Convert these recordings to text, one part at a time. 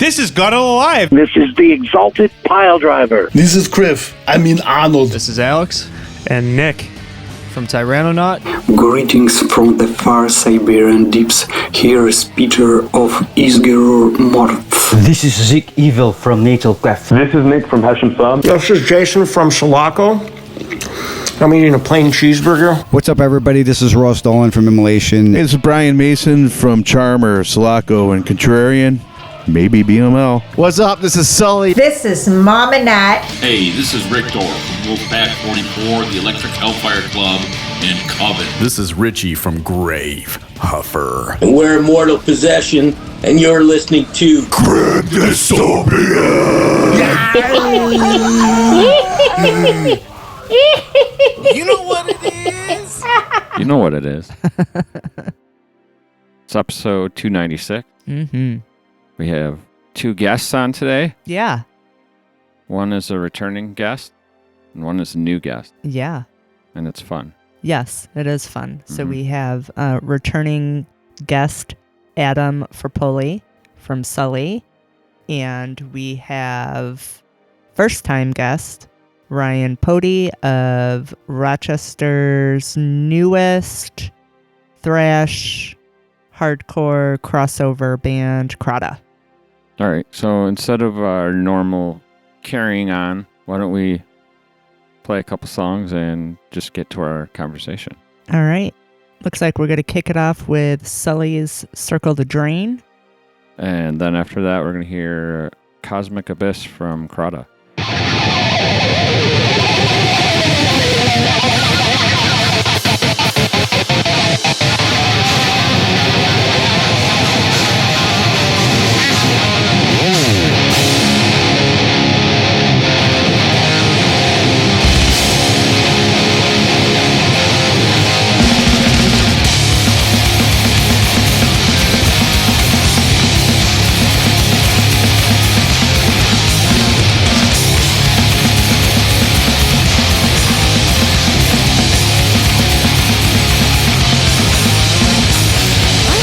This is God Alive. This is the Exalted Pile Driver. This is Griff. Arnold. This is Alex. And Nick from Tyrannonaut. Greetings from the far Siberian deeps. Here is Peter of Isgerur Morth. This is Zik Evil from Natal Clef. This is Nick from Hessian Farm. This is Jason from Sulaco. I'm eating a plain cheeseburger. What's up, everybody? This is Ross Dolan from Immolation. It's Brian Mason from Charmer, Sulaco, and Contrarian. Maybe BML. What's up? This is Sully. This is Mama Nat. Hey, this is Rick Dorr from Wolfpack 44, the Electric Hellfire Club, and Coven. This is Richie from Grave Huffer. And we're Immortal Possession, and you're listening to Grim Dystopia. You know what it is? You know what it is. It's episode 296. Mm-hmm. We have 2 guests on today. Yeah. One is a returning guest, and one is a new guest. Yeah. And it's fun. Yes, it is fun. Mm-hmm. So we have returning guest Adam Frappolli from Sully, and we have first-time guest Ryan Pote of Rochester's newest thrash hardcore crossover band, Crahda. All right, so instead of our normal carrying on, why don't we play a couple songs and just get to our conversation? All right. Looks like we're going to kick it off with Sully's Circle the Drain. And then after that, we're going to hear Cosmic Abyss from Crahda. I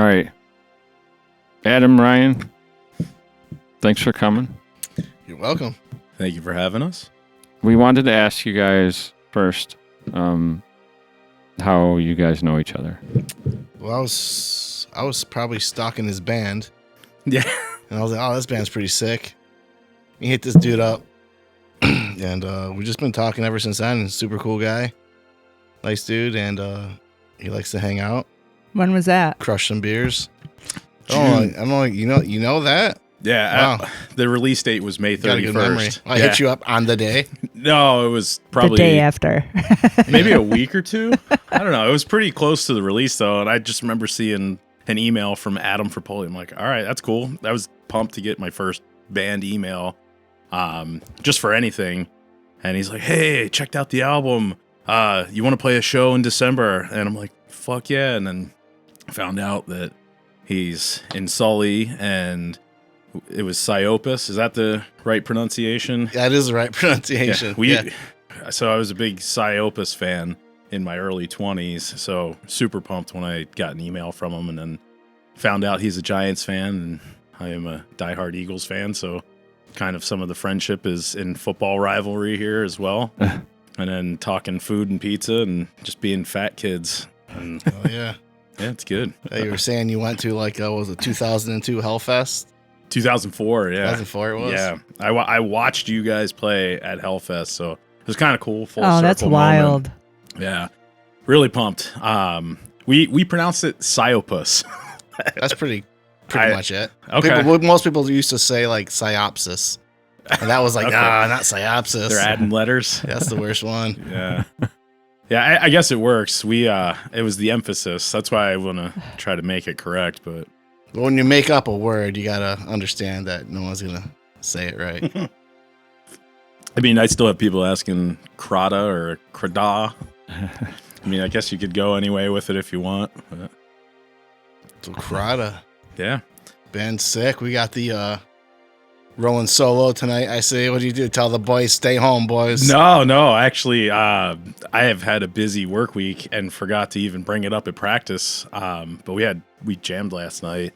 right. Adam, Ryan, thanks for coming. You're welcome. Thank you for having us. We wanted to ask you guys first how you guys know each other. Well, I was probably stalking his band. Yeah. And I was like, oh, this band's pretty sick. You hit this dude up. And we've just been talking ever since then. He's a super cool guy. Nice dude. And he likes to hang out. When was that? Crush some beers. Oh, I'm like, you know that? Yeah. Wow. The release date was May 31st. Got a good memory. I hit you up on the day. No, it was probably the day after. maybe a week or two. I don't know. It was pretty close to the release though, and I just remember seeing an email from Adam Frappolli. I'm like, all right, that's cool. I was pumped to get my first band email, just for anything. And he's like, hey, checked out the album. You want to play a show in December? And I'm like, fuck yeah. And then found out that he's in Sully and it was Psyopus. Is that the right pronunciation? That is the right pronunciation. Yeah, So I was a big Psyopus fan in my early 20s. So super pumped when I got an email from him and then found out he's a Giants fan and I am a diehard Eagles fan. So kind of some of the friendship is in football rivalry here as well. And then talking food and pizza and just being fat kids. And oh, yeah. Yeah, it's good. You were saying you went to like, was it 2002 Hellfest? 2004, yeah. 2004 it was? Yeah. I watched you guys play at Hellfest, so it was kind of cool. Full oh, that's circle wild. moment. Yeah. Really pumped. We pronounced it Psyopus. That's pretty much it. Okay. Most people used to say like Psyopsis. And that was like, not Psyopsis. They're adding letters. That's the worst one. Yeah. Yeah, I guess it works. It was the emphasis. That's why I want to try to make it correct, but when you make up a word, you got to understand that no one's going to say it right. I mean, I still have people asking Crahda or Crahda. I mean, I guess you could go anyway with it if you want. But. So Crahda. Yeah. Band's sick. We got the rolling solo tonight. I say, what do you do? Tell the boys, stay home, boys. No. Actually, I have had a busy work week and forgot to even bring it up at practice. But we jammed last night,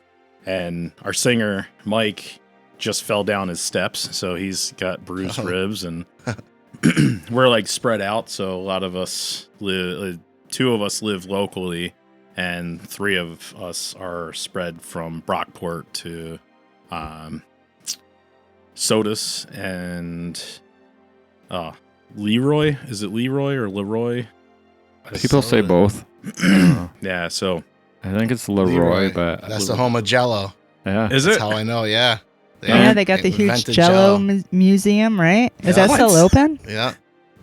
and our singer Mike just fell down his steps, so he's got bruised ribs, and we're like spread out. So a lot of us live. 2 of us live locally, and 3 of us are spread from Brockport to Sodas and Leroy. Is it Leroy or Leroy? People say both. Yeah, so I think it's Leroy, but that's the home of Jello. Yeah, is That's it? how I know. Yeah. They got the huge Jello museum, right? Is that still open?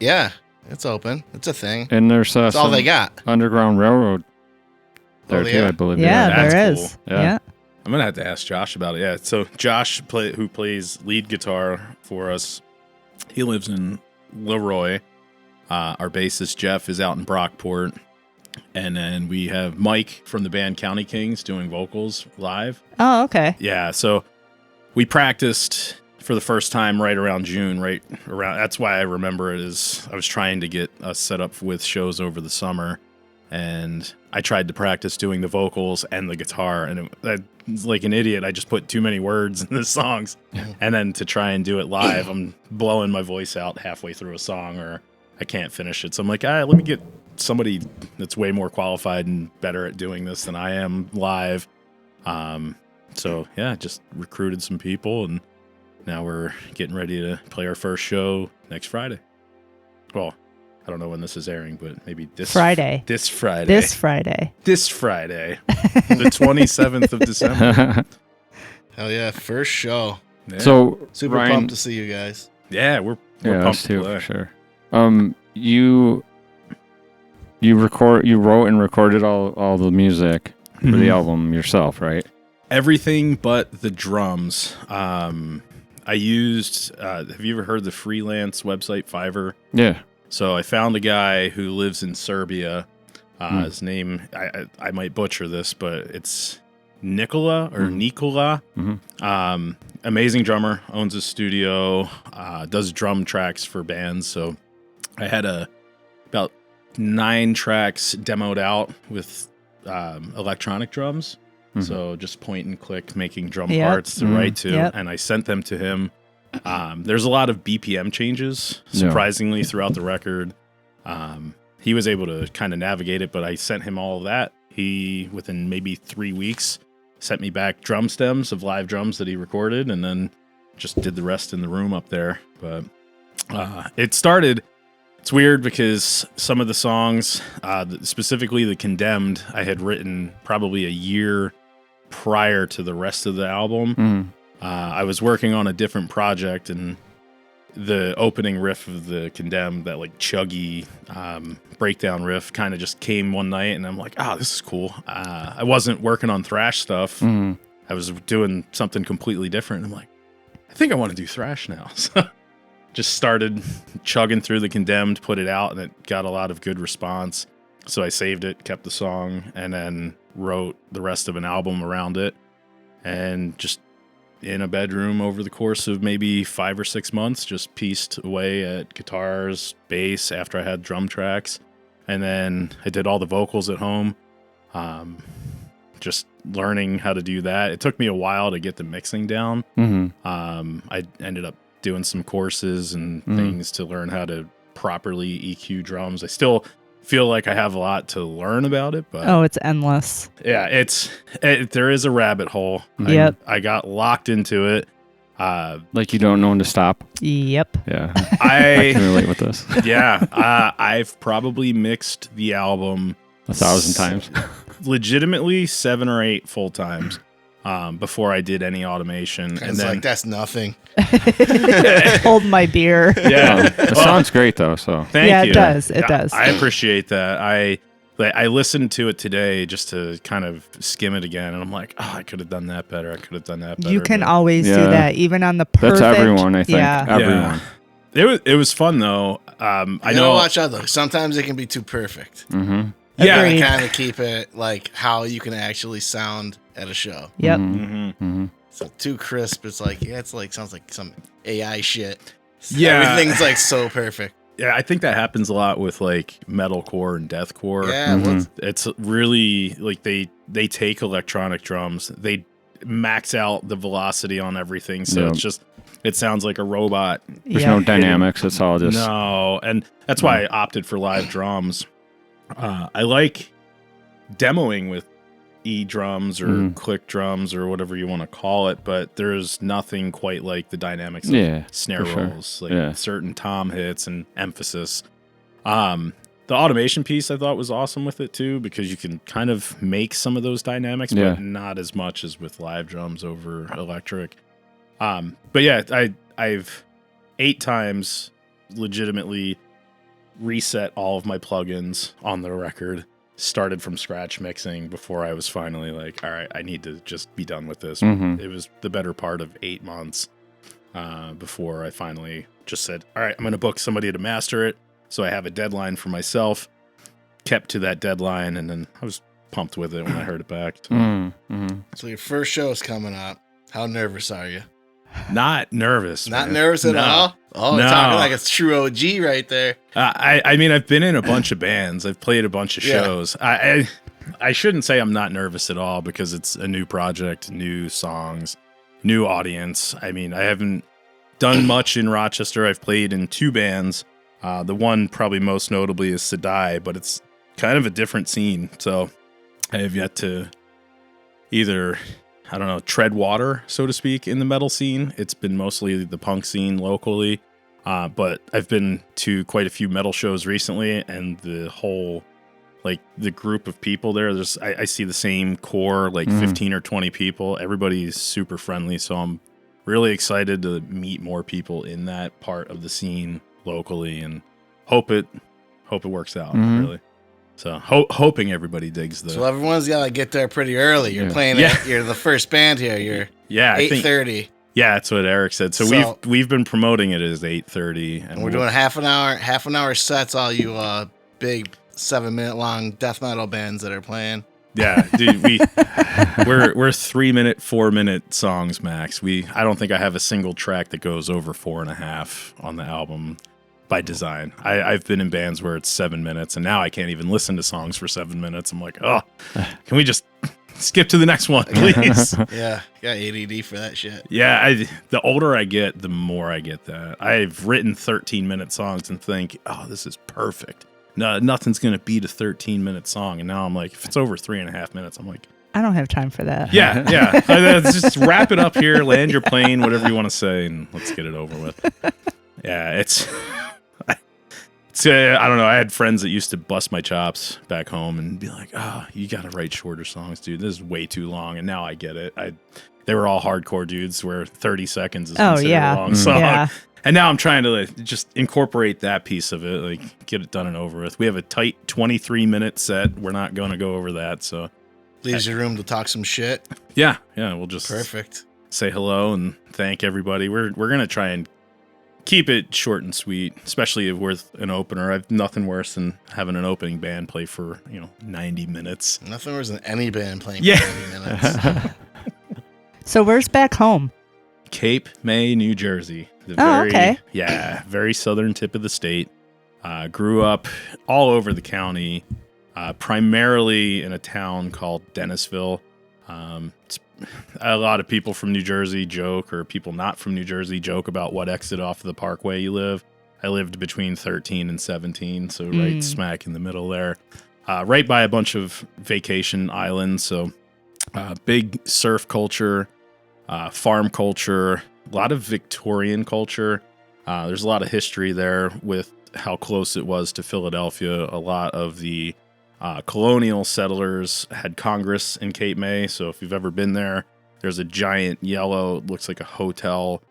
Yeah, it's open. It's a thing. And there's that's all they got. Underground Railroad there too, I believe. Yeah, there is. Cool. Yeah. I'm gonna have to ask Josh about it. Yeah, so Josh, who plays lead guitar for us, he lives in Leroy. Our bassist Jeff is out in Brockport, and then we have Mike from the band County Kings doing vocals live. Oh, okay. Yeah, so we practiced for the first time right around June. That's why I remember it. Is I was trying to get us set up with shows over the summer, and I tried to practice doing the vocals and the guitar, and like an idiot, I just put too many words in the songs. And then to try and do it live, I'm blowing my voice out halfway through a song, or I can't finish it. So I'm like, let me get somebody that's way more qualified and better at doing this than I am live. So yeah, just recruited some people, and now we're getting ready to play our first show next Friday. Well, I don't know when this is airing, but maybe this Friday. This Friday. The 27th of December. Hell yeah, first show. Yeah. So super Ryan, pumped to see you guys. Yeah, we're pumped too, to play. for sure. You wrote and recorded all the music for the album yourself, right? Everything but the drums. I used. Have you ever heard the freelance website Fiverr? Yeah. So I found a guy who lives in Serbia. His name, I might butcher this, but it's Nikola or Nikola. Mm-hmm. Amazing drummer, owns a studio, does drum tracks for bands. So I had about 9 tracks demoed out with electronic drums. So just point and click, making drum Yep. parts to write to, Yep. and I sent them to him. There's a lot of BPM changes, surprisingly, throughout the record. He was able to kind of navigate it, but I sent him all of that. He, within maybe 3 weeks, sent me back drum stems of live drums that he recorded, and then just did the rest in the room up there. But it's weird because some of the songs, specifically the Condemned, I had written probably a year prior to the rest of the album. I was working on a different project, and the opening riff of the Condemned, that like chuggy breakdown riff, kind of just came one night, and I'm like, this is cool. I wasn't working on thrash stuff. I was doing something completely different. I'm like, I think I want to do thrash now. So just started chugging through the Condemned, put it out, and it got a lot of good response. So I saved it, kept the song, and then wrote the rest of an album around it. And just in a bedroom over the course of maybe 5 or 6 months, just pieced away at guitars, bass after I had drum tracks. And then I did all the vocals at home. Just learning how to do that. It took me a while to get the mixing down. I ended up doing some courses and things to learn how to properly EQ drums. I still feel like I have a lot to learn about it, but it's endless. Yeah, there is a rabbit hole. Yep. I got locked into it. Like you don't know when to stop. Yep. Yeah. I can relate with this. Yeah. I've probably mixed the album 1,000 times. Legitimately 7 or 8 full times before I did any automation. And and it's then like, that's nothing. Hold my beer. Yeah. It sounds great though, so. Thank you. It does. It does. I appreciate that. I listened to it today just to kind of skim it again, and I'm like, I could have done that better. I could have done that better. You can but- always do that, even on the perfect. That's everyone, I think. Yeah. Everyone. It was fun though. I know. Watch out though. Sometimes it can be too perfect. Yeah, Agreed. Kind of keep it like how you can actually sound at a show. Yep. So too crisp. It's like it's like sounds like some AI shit. Yeah. Everything's like so perfect. Yeah, I think that happens a lot with like metalcore and deathcore. Yeah, It's really like they take electronic drums, they max out the velocity on everything, so it sounds like a robot. There's no dynamics. It's all just no, and that's why I opted for live drums. I like demoing with drums or click drums or whatever you want to call it, but there's nothing quite like the dynamics of snare rolls, like certain tom hits and emphasis. The automation piece I thought was awesome with it too, because you can kind of make some of those dynamics, but not as much as with live drums over electric. But yeah, I've 8 times legitimately reset all of my plugins on the record, started from scratch mixing before I was finally like, all right, I need to just be done with this. It was the better part of 8 months before I finally just said, all right, I'm going to book somebody to master it. So I have a deadline for myself, kept to that deadline, and then I was pumped with it when I heard it back. So your first show is coming up. How nervous are you? Not nervous. Not man. nervous at all? Oh, No. you're talking like a true OG right there. I mean, I've been in a bunch of bands. I've played a bunch of shows. I shouldn't say I'm not nervous at all because it's a new project, new songs, new audience. I mean, I haven't done much in Rochester. I've played in 2 bands. The one probably most notably is Sedai, but it's kind of a different scene. So I have yet to either, I don't know, tread water, so to speak, in the metal scene. It's been mostly the punk scene locally. But I've been to quite a few metal shows recently, and the whole, like, the group of people there, I see the same core, like 15 or 20 people. Everybody's super friendly, so I'm really excited to meet more people in that part of the scene locally, and hope it works out, really. So hoping everybody digs the. So everyone's got to get there pretty early. You're playing. You're the first band here. You're 8:30. Yeah, that's what Eric said. So we've been promoting it as 8:30, and we're doing half an hour sets. All you big 7-minute long death metal bands that are playing. Yeah, dude, we're 3-minute, 4-minute songs max. I don't think I have a single track that goes over 4.5 on the album. By design. I've been in bands where it's 7 minutes, and now I can't even listen to songs for 7 minutes. I'm like, can we just skip to the next one, please. Yeah, got ADD for that shit. Yeah, the older I get, the more I get that. I've written 13-minute songs and think, oh, this is perfect. No, nothing's going to beat a 13-minute song. And now I'm like, if it's over 3.5 minutes, I'm like, I don't have time for that. yeah. Just wrap it up here, land your plane, whatever you want to say, and let's get it over with. Yeah, it's I don't know. I had friends that used to bust my chops back home and be like, "Oh, you got to write shorter songs, dude. This is way too long." And now I get it. They were all hardcore dudes where 30 seconds is considered a long song. Yeah. And now I'm trying to just incorporate that piece of it, like get it done and over with. We have a tight 23-minute set. We're not going to go over that, so leaves you room to talk some shit. Yeah, we'll just perfect. Say hello and thank everybody. We're gonna try and keep it short and sweet, especially with an opener. I've nothing worse than having an opening band play for 90 minutes. Nothing worse than any band playing for 90 minutes. So where's back home? Cape May, New Jersey. Okay. Yeah, very southern tip of the state. Grew up all over the county, primarily in a town called Dennisville. A lot of people from New Jersey joke, or people not from New Jersey joke about what exit off of the Parkway you live. I lived between 13 and 17, so right smack in the middle there. Right by a bunch of vacation islands, so big surf culture, farm culture, a lot of Victorian culture. There's a lot of history there with how close it was to Philadelphia. A lot of the colonial settlers had Congress in Cape May, so if you've ever been there, there's a giant yellow, looks like a hotel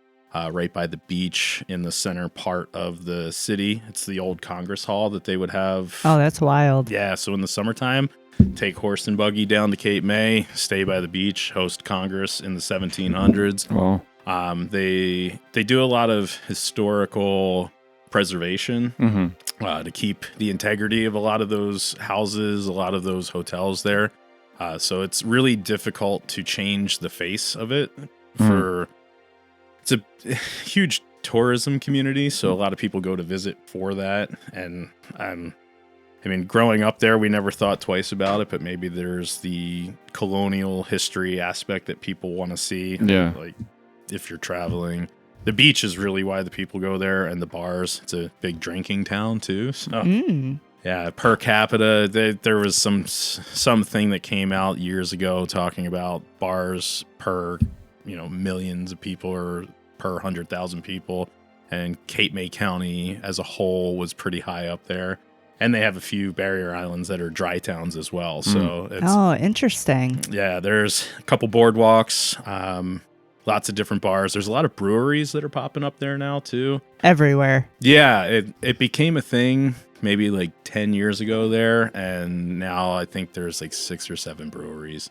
right by the beach in the center part of the city. It's the old Congress Hall that they would have. Oh, that's wild. Yeah, so in the summertime, take horse and buggy down to Cape May, stay by the beach, host Congress in the 1700s. Wow. They do a lot of historical preservation to keep the integrity of a lot of those houses, a lot of those hotels there. So it's really difficult to change the face of it. It's a huge tourism community, so a lot of people go to visit for that. And I mean, growing up there, we never thought twice about it, but maybe there's the colonial history aspect that people want to see. Yeah. Like if you're traveling. The beach is really why the people go there, and the bars. It's a big drinking town too. So yeah, per capita, there was something that came out years ago talking about bars per millions of people or per 100,000 people, and Cape May County as a whole was pretty high up there. And they have a few barrier islands that are dry towns as well. So it's interesting. Yeah, there's a couple boardwalks. Lots of different bars. There's a lot of breweries that are popping up there now too. Everywhere. Yeah, it became a thing maybe like 10 years ago there, and now I think there's like 6 or 7 breweries.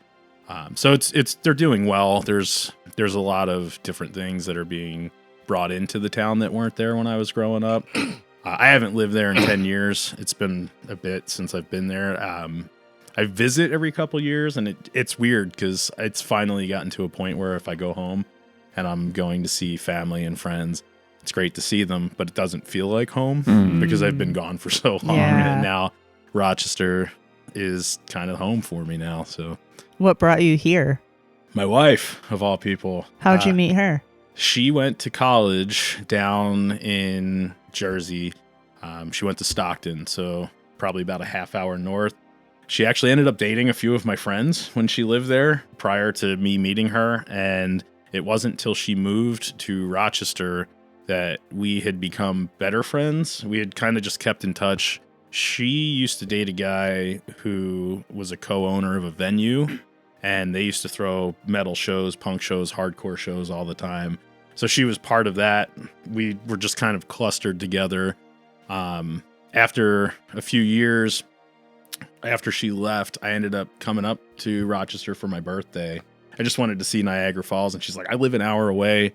So they're doing well. There's a lot of different things that are being brought into the town that weren't there when I was growing up. I haven't lived there in 10 years. It's been a bit since I've been there. I visit every couple years, and it's weird because it's finally gotten to a point where if I go home and I'm going to see family and friends, it's great to see them, but it doesn't feel like home because I've been gone for so long. Yeah. And now Rochester is kind of home for me now. So, what brought you here? My wife, of all people. How'd you meet her? She went to college down in Jersey. She went to Stockton, so probably about a half hour north. She actually ended up dating a few of my friends when she lived there prior to me meeting her. And it wasn't till she moved to Rochester that we had become better friends. We had kind of just kept in touch. She used to date a guy who was a co-owner of a venue, and they used to throw metal shows, punk shows, hardcore shows all the time. So she was part of that. We were just kind of clustered together. After a few years, after she left, I ended up coming up to Rochester for my birthday. I just wanted to see Niagara Falls, and she's like, I live an hour away.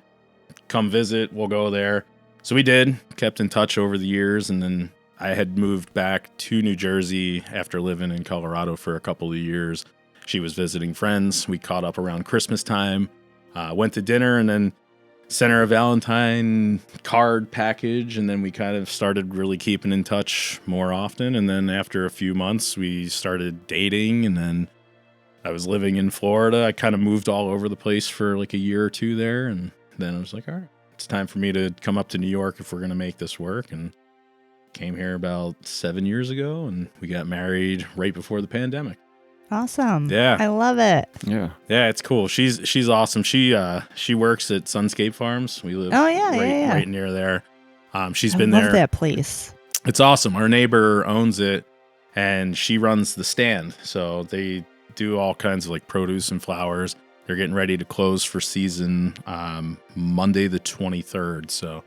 Come visit. We'll go there. So we did, kept in touch over the years, and then I had moved back to New Jersey after living in Colorado for a couple of years. She was visiting friends. We caught up around Christmas time, went to dinner, and then sent her a Valentine card package, and then we kind of started really keeping in touch more often. And then after a few months, we started dating, and then I was living in Florida. I kind of moved all over the place for like a year or two there. And then I was like, all right, it's time for me to come up to New York if we're going to make this work. And came here about 7 years ago, and we got married right before the pandemic. Awesome. Yeah. I love it. Yeah. Yeah, it's cool. She's awesome. She works at Sunscape Farms. We live right near there. She's been there. I love that place. It's awesome. Our neighbor owns it, and she runs the stand. So they do all kinds of like produce and flowers. They're getting ready to close for season Monday the 23rd. So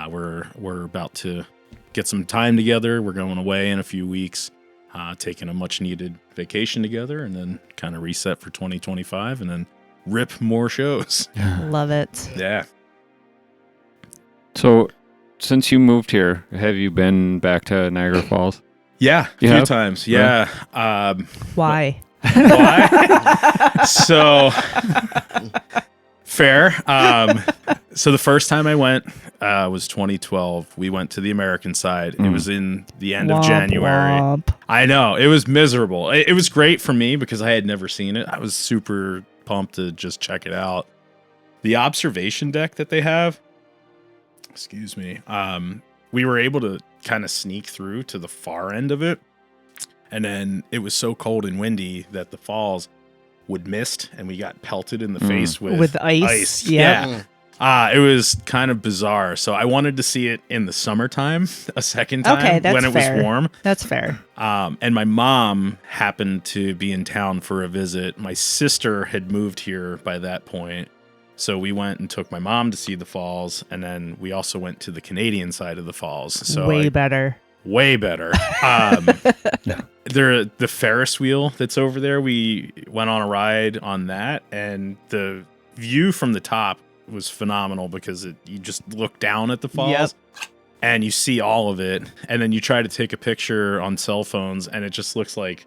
we're about to get some time together. We're going away in a few weeks, taking a much needed vacation together, and then kind of reset for 2025 and then rip more shows. Love it. Yeah. So since you moved here, have you been back to Niagara Falls? Yeah, a few times. Yeah. Why? So fair. So the first time I went was 2012. We went to the American side. It was in the end of January. Womp. I know. It was miserable. It was great for me because I had never seen it. I was super pumped to just check it out. The observation deck that they have, excuse me, we were able to kind of sneak through to the far end of it. And then it was so cold and windy that the falls would mist, and we got pelted in the face with ice. Yeah. It was kind of bizarre. So I wanted to see it in the summertime a second time when it was warm. That's fair. And my mom happened to be in town for a visit. My sister had moved here by that point. So we went and took my mom to see the falls, and then we also went to the Canadian side of the falls. So way better. The Ferris wheel that's over there, we went on a ride on that, and the view from the top was phenomenal because you just look down at the falls and you see all of it, and then you try to take a picture on cell phones, and it just looks like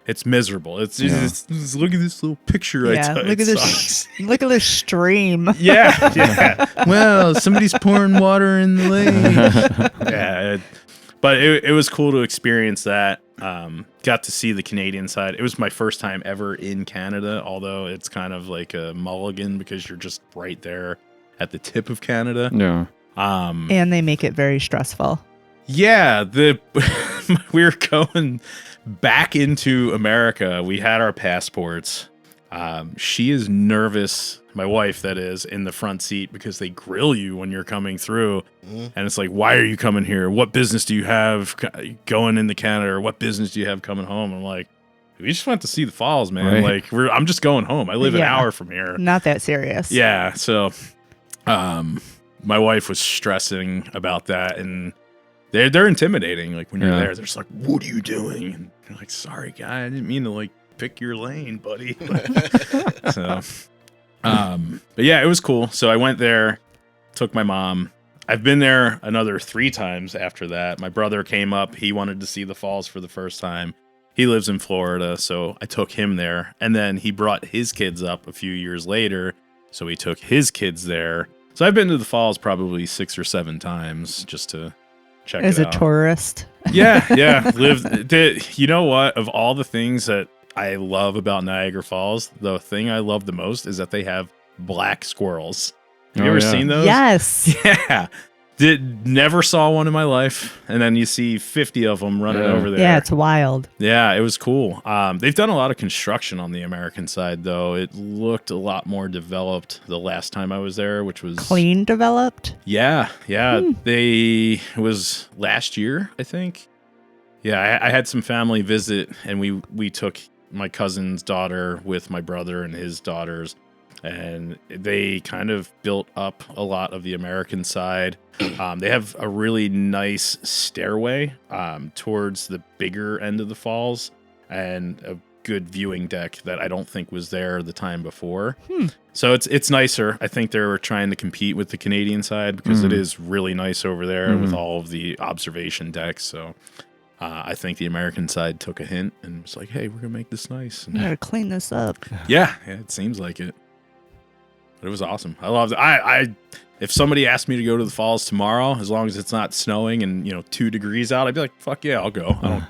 it's miserable. It's just look at this little picture I took. Look at this. Look at this stream. Yeah. Well, somebody's pouring water in the lake. Yeah. But it was cool to experience that. Got to see the Canadian side. It was my first time ever in Canada, although it's kind of like a mulligan because you're just right there at the tip of Canada. Yeah. And they make it very stressful. Yeah. We were going back into America. We had our passports. She is nervous, my wife that is, in the front seat because they grill you when you're coming through. And it's like, why are you coming here? What business do you have going into Canada? Or what business do you have coming home? I'm like, we just went to see the falls, man. Right. Like I'm just going home. I live an hour from here. Not that serious. Yeah. So my wife was stressing about that, and they're intimidating. Like when you're there, they're just like, what are you doing? And you're like, sorry, guy, I didn't mean to like pick your lane, buddy. So but yeah, it was cool. So I went there, took my mom. I've been there another 3 times after that. My brother came up. He wanted to see the falls for the first time. He lives in Florida, so I took him there. And then he brought his kids up a few years later, so he took his kids there. So I've been to the falls probably 6 or 7 times just to check it out. As a tourist. Yeah. You know what? Of all the things that I love about Niagara Falls, the thing I love the most is that they have black squirrels. Have you ever seen those? Yes. Yeah. Never saw one in my life. And then you see 50 of them running over there. Yeah, it's wild. Yeah, it was cool. They've done a lot of construction on the American side, though. It looked a lot more developed the last time I was there, which was... Clean developed? Yeah. It was last year, I think. Yeah, I had some family visit, and we took my cousin's daughter with my brother and his daughters, and they kind of built up a lot of the American side. They have a really nice stairway towards the bigger end of the falls, and a good viewing deck that I don't think was there the time before. So it's nicer. I think they were trying to compete with the Canadian side because it is really nice over there with all of the observation decks. So I think the American side took a hint and was like, hey, we're going to make this nice. We gotta clean this up. Yeah, it seems like it. But it was awesome. I loved it. If somebody asked me to go to the falls tomorrow, as long as it's not snowing and 2 degrees out, I'd be like, fuck yeah, I'll go.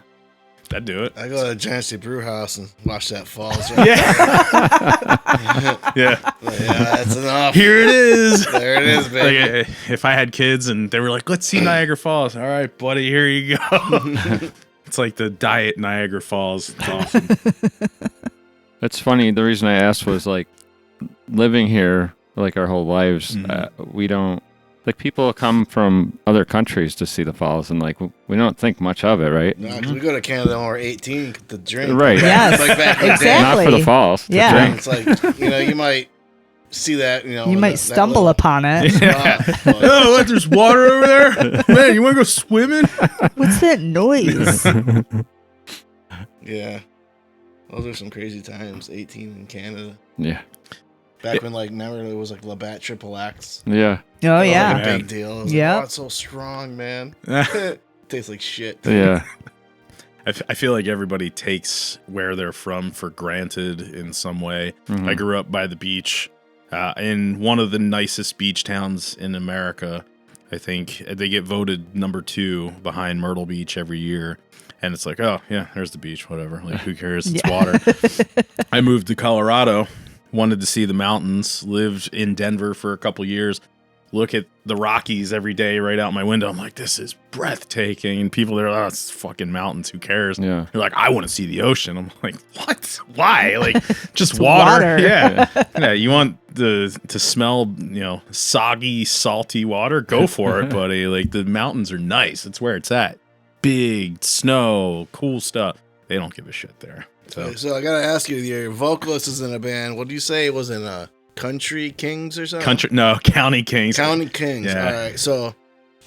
I'd do it. I go to the Giant State Brew House and watch that falls. Right Yeah. That's enough. Here it is. There it is, baby. Like, if I had kids and they were like, let's see Niagara Falls. All right, buddy, here you go. It's like the diet Niagara Falls. It's awesome. It's funny. The reason I asked was like living here, like our whole lives, we don't, like people come from other countries to see the falls and like we don't think much of it, right? No, because we go to Canada when we're 18 to drink. Right. Yes, like back in the day. exactly. Not for the falls. Yeah. To drink. It's like, you might see that, You might stumble upon it. Oh, what? There's water over there? Man, you want to go swimming? What's that noise? Yeah. Those are some crazy times. 18 in Canada. Yeah. Back when, like, remember it was like Labatt Triple X. Yeah. Oh, yeah. Like a big deal. Yeah. Like, oh, it's so strong, man. Tastes like shit. Yeah. I feel like everybody takes where they're from for granted in some way. Mhm. I grew up by the beach in one of the nicest beach towns in America. I think they get voted number 2 behind Myrtle Beach every year. And it's like, oh, yeah, there's the beach, whatever. Like, who cares? It's water. I moved to Colorado, wanted to see the mountains, lived in Denver for a couple years, look at the Rockies every day right out my window. I'm like, this is breathtaking. And people are like, oh, it's fucking mountains. Who cares? Yeah. They're like, I want to see the ocean. I'm like, what? Why? Like, just water. Yeah. Yeah. You want to smell, soggy, salty water? Go for it, buddy. Like, the mountains are nice. It's where it's at. Big snow, cool stuff. They don't give a shit there. So I gotta ask you, your vocalist is in a band. What do you say it was in Country Kings or something? County Kings. County Kings. Yeah. All right. So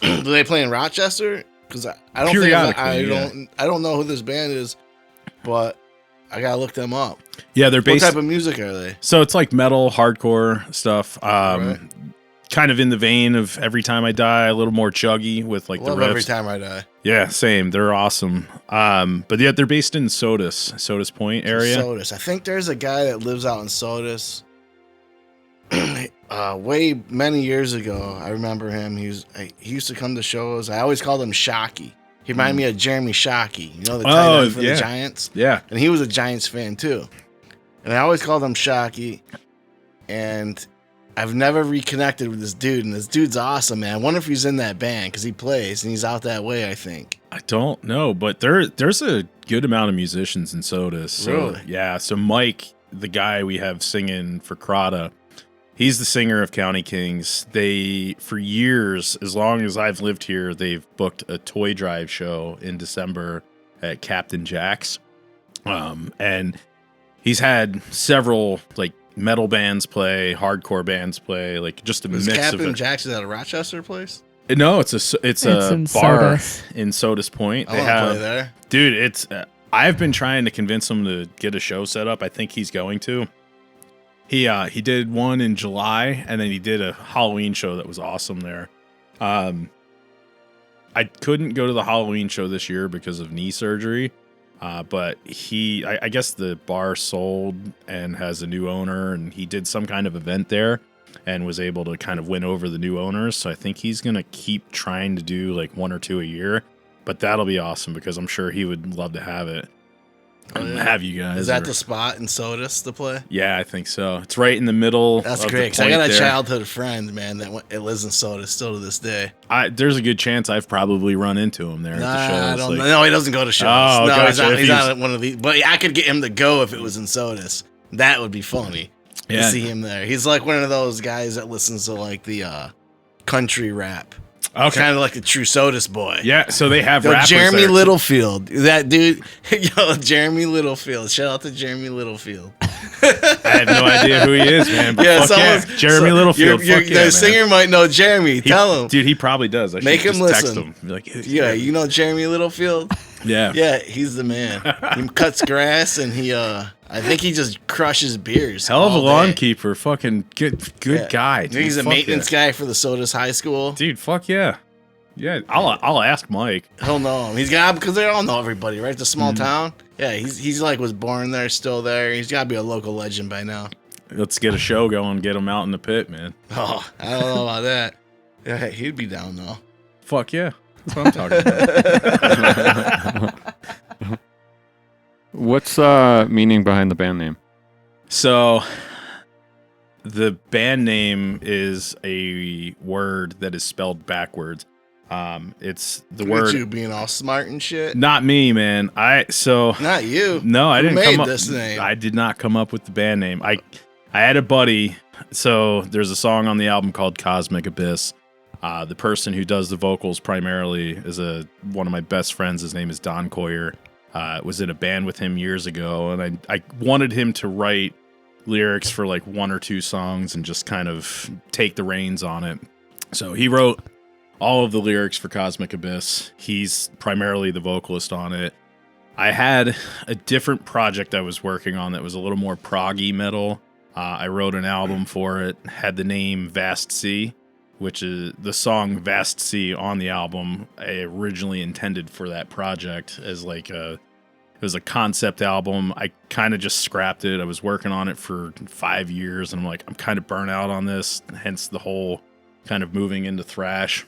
do they play in Rochester? Because I don't Periodically, I don't know who this band is, but I gotta look them up. Yeah, they're based. What type of music are they? So it's like metal, hardcore stuff. Right. Kind of in the vein of Every Time I Die, a little more chuggy with like Love the riffs. Every Time I Die. Yeah, same. They're awesome. But yeah, they're based in Sodus Point area. Sodus. I think there's a guy that lives out in Sodus. Way many years ago, I remember him. He used to come to shows. I always called him Shockey. He reminded me of Jeremy Shockey, the tight end for the Giants. Yeah, and he was a Giants fan too. And I always called him Shockey. And I've never reconnected with this dude, and this dude's awesome, man. I wonder if he's in that band because he plays and he's out that way, I think. I don't know, but there's a good amount of musicians in Sodus. So, Really? Yeah. So Mike, the guy we have singing for Crahda, he's the singer of County Kings. They, for years, as long as I've lived here, they've booked a toy drive show in December at Captain Jack's. And he's had several, like, metal bands play, hardcore bands play, like just a mix of it. Captain Jack's at a Rochester place? No, it's a bar in Sodus Point. I want to play there. Dude, it's I've been trying to convince him to get a show set up. I think he's going to. He did one in July, and then he did a Halloween show that was awesome there. I couldn't go to the Halloween show this year because of knee surgery. But I guess the bar sold and has a new owner, and he did some kind of event there and was able to kind of win over the new owners. So I think he's going to keep trying to do like 1 or 2 a year, but that'll be awesome because I'm sure he would love to have it. Have you guys. Is that the spot in Sodus to play? Yeah, I think so. It's right in the middle. That's of great. The 'Cause I got a point there. childhood friend, man, that lives in Sodus still to this day. There's a good chance I've probably run into him there at the shows. I don't know. No, he doesn't go to shows. Oh, no, gotcha. he's not at one of these. But I could get him to go if it was in Sodus. That would be funny to see him there. He's like one of those guys that listens to like the country rap. Okay. Kind of like the true Sodus boy. Yeah, so they have rappers Jeremy there. Littlefield. That dude. Jeremy Littlefield. Shout out to Jeremy Littlefield. I have no idea who he is, man. But Jeremy Littlefield. The singer might know Jeremy. Tell him. Dude, he probably does. I should Make him just listen. text him. Be like, Yeah, you know Jeremy Littlefield? Yeah. Yeah, he's the man. He cuts grass and he I think he just crushes beers. Hell of a all day. lawn keeper. Fucking good guy. Dude. He's a Fuck maintenance guy for the Sodus High School. Dude, fuck yeah. Yeah, I'll ask Mike. He'll know him. He's got, because they all know everybody, right? It's a small town. Yeah, he's like was born there, still there. He's got to be a local legend by now. Let's get a show going, get him out in the pit, man. Oh, I don't know about that. Yeah, he'd be down though. Fuck yeah. That's what I'm talking about. What's meaning behind the band name? So the band name is a word that is spelled backwards. It's the Look at word. you being all smart and shit. Not me, man. Not you. No, I Who didn't made come up. this name? I did not come up with the band name. I had a buddy. So there's a song on the album called Cosmic Abyss. The person who does the vocals primarily is one of my best friends. His name is Don Coyer. Was in a band with him years ago, and I wanted him to write lyrics for like one or two songs and just kind of take the reins on it. So he wrote all of the lyrics for Cosmic Abyss. He's primarily the vocalist on it. I had a different project I was working on that was a little more proggy metal. I wrote an album for it, had the name Vast Sea, which is the song Vast Sea on the album. I originally intended for that project as like it was a concept album. I kind of just scrapped it. I was working on it for 5 years, and I'm like, I'm kind of burnt out on this, hence the whole kind of moving into thrash.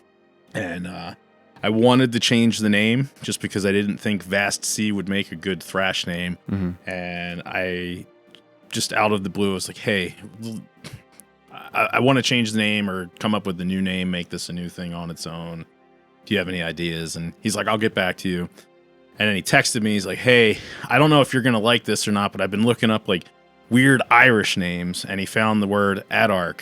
And I wanted to change the name just because I didn't think Vast Sea would make a good thrash name. Mm-hmm. And I just out of the blue was like, hey, I want to change the name or come up with a new name, make this a new thing on its own. Do you have any ideas? And he's like, I'll get back to you. And then he texted me. He's like, hey, I don't know if you're going to like this or not, but I've been looking up like weird Irish names. And he found the word Adarc,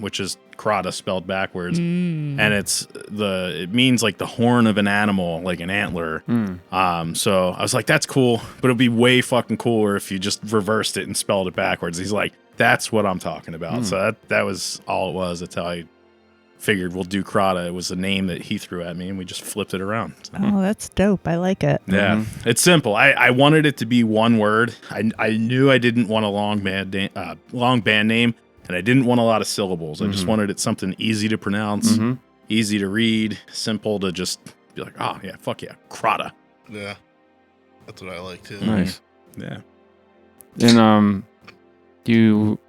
which is Crahda spelled backwards. And it means like the horn of an animal, like an antler. So I was like, that's cool, but it'd be way fucking cooler if you just reversed it and spelled it backwards. He's like, that's what I'm talking about. So that was all it was. That's how I figured we'll do Crahda. It was a name that he threw at me, and we just flipped it around. So. Oh, that's dope. I like it. Yeah, it's simple. I wanted it to be one word. I knew I didn't want a long band name, and I didn't want a lot of syllables. I just wanted it something easy to pronounce, easy to read, simple to just be like, oh yeah, fuck yeah, Crahda. Yeah, that's what I like too. Nice. Yeah. And you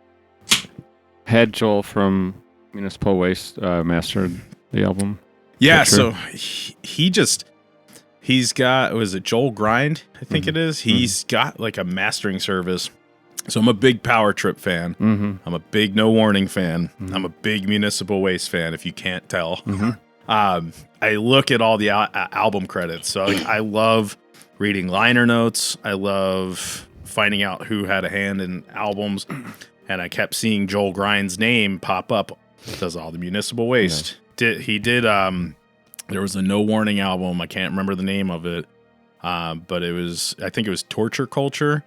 had Joel from Municipal Waste mastered the album. Yeah, so he's got, was it Joel Grind? I think it is. He's got like a mastering service. So I'm a big Power Trip fan. I'm a big No Warning fan. I'm a big Municipal Waste fan, if you can't tell. I look at all the album credits. So I love reading liner notes. I love finding out who had a hand in albums. And I kept seeing Joel Grind's name pop up. Does all the Municipal Waste. He did there was a No Warning album. I can't remember the name of it. But I think it was Torture Culture.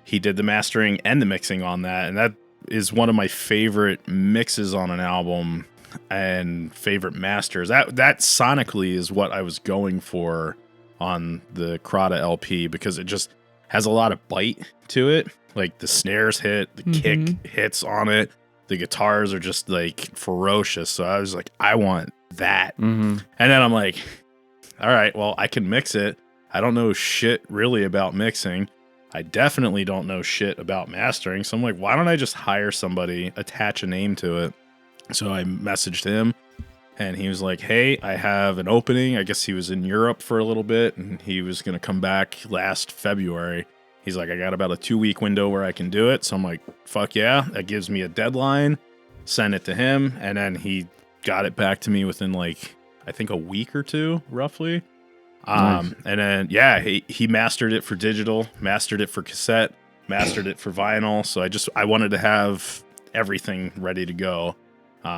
He did the mastering and the mixing on that, and that is one of my favorite mixes on an album and favorite masters. That sonically is what I was going for on the Crahda LP, because it just has a lot of bite to it. Like the snares hit, the kick hits on it. The guitars are just like ferocious. So I was like, I want that. And then I'm like, all right, well, I can mix it. I don't know shit really about mixing. I definitely don't know shit about mastering. So I'm like, why don't I just hire somebody, attach a name to it? So I messaged him, and he was like, hey, I have an opening. I guess he was in Europe for a little bit, and he was going to come back last February. He's like, I got about a 2-week window where I can do it. So I'm like, fuck yeah. That gives me a deadline. Send it to him. And then he got it back to me within like, I think a week or two, roughly. Nice. And then, yeah, he mastered it for digital, mastered it for cassette, mastered it for vinyl. So I wanted to have everything ready to go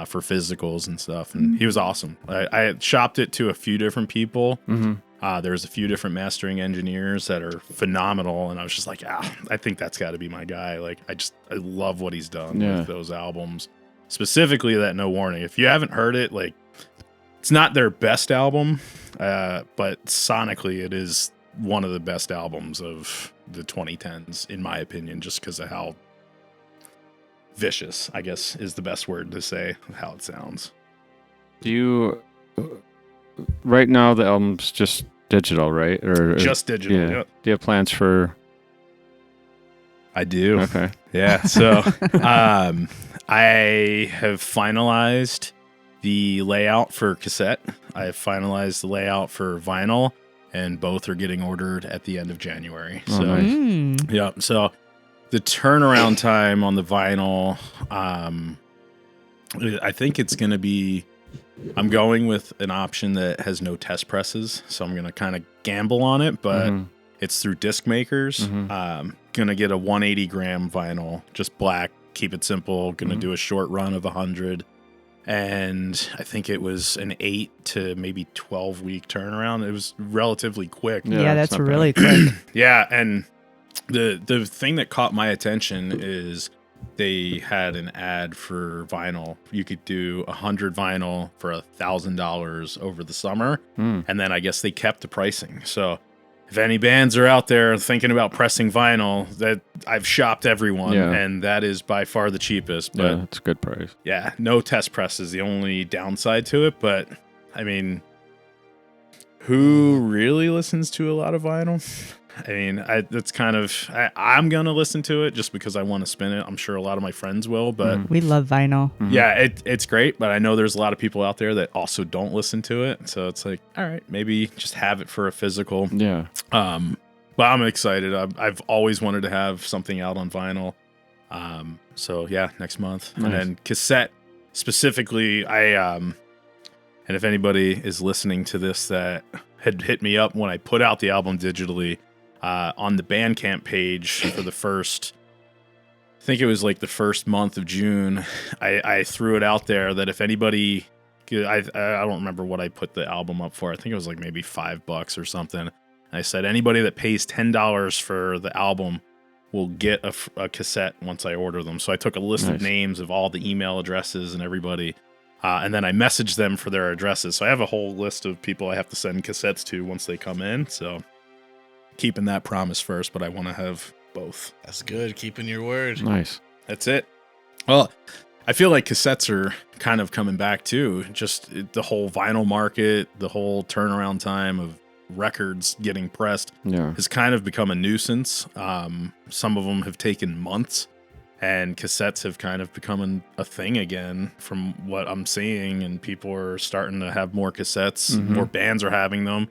for physicals and stuff. And he was awesome. I had shopped it to a few different people. There was a few different mastering engineers that are phenomenal. And I was just like, I think that's got to be my guy. Like, I love what he's done with those albums, specifically that No Warning. If you haven't heard it, like, it's not their best album, but sonically it is one of the best albums of the 2010s, in my opinion, just because of how vicious, I guess, is the best word to say, how it sounds. Do you... Right now, the album's just digital, right? Or just digital, yeah. Yep. Do you have plans for... I do. Okay. Yeah, so I have finalized the layout for cassette. I have finalized the layout for vinyl. and both are getting ordered at the end of January. Oh, So, nice. yeah. So the turnaround time on the vinyl, I think it's going to be, I'm going with an option that has no test presses. So I'm going to kind of gamble on it, but it's through disc makers. Going to get a 180 gram vinyl, just black, keep it simple. Going to do a short run of 100. And I think it was an 8 to maybe 12 week turnaround. It was relatively quick. Yeah, that's really quick. Yeah, and the thing that caught my attention is they had an ad for vinyl. You could do 100 vinyl for $1,000 over the summer, and then I guess they kept the pricing. So if any bands are out there thinking about pressing vinyl, that I've shopped everyone, and that is by far the cheapest. But Yeah, it's a good price. yeah, no test press is the only downside to it. But I mean, who really listens to a lot of vinyl? I mean, that's kind of, I'm going to listen to it just because I want to spin it. I'm sure a lot of my friends will, but We love vinyl. yeah, it's great. But I know there's a lot of people out there that also don't listen to it. So it's like, all right, maybe just have it for a physical. Yeah. But I'm excited. I've always wanted to have something out on vinyl. So yeah, next month. Nice. And then cassette specifically, and if anybody is listening to this that had hit me up when I put out the album digitally, on the Bandcamp page for the first, I think it was like the first month of June, I threw it out there that if anybody, I don't remember what I put the album up for. I think it was like maybe $5 or something. And I said, anybody that pays $10 for the album will get a cassette once I order them. So I took a list of names of all the email addresses and everybody, and then I messaged them for their addresses. So I have a whole list of people I have to send cassettes to once they come in. So keeping that promise first, but I want to have both. That's good. Keeping your word. Nice. That's it. Well, I feel like cassettes are kind of coming back too. Just the whole vinyl market, the whole turnaround time of records getting pressed has kind of become a nuisance. Some of them have taken months, and cassettes have kind of become a thing again from what I'm seeing, and people are starting to have more cassettes. More bands are having them.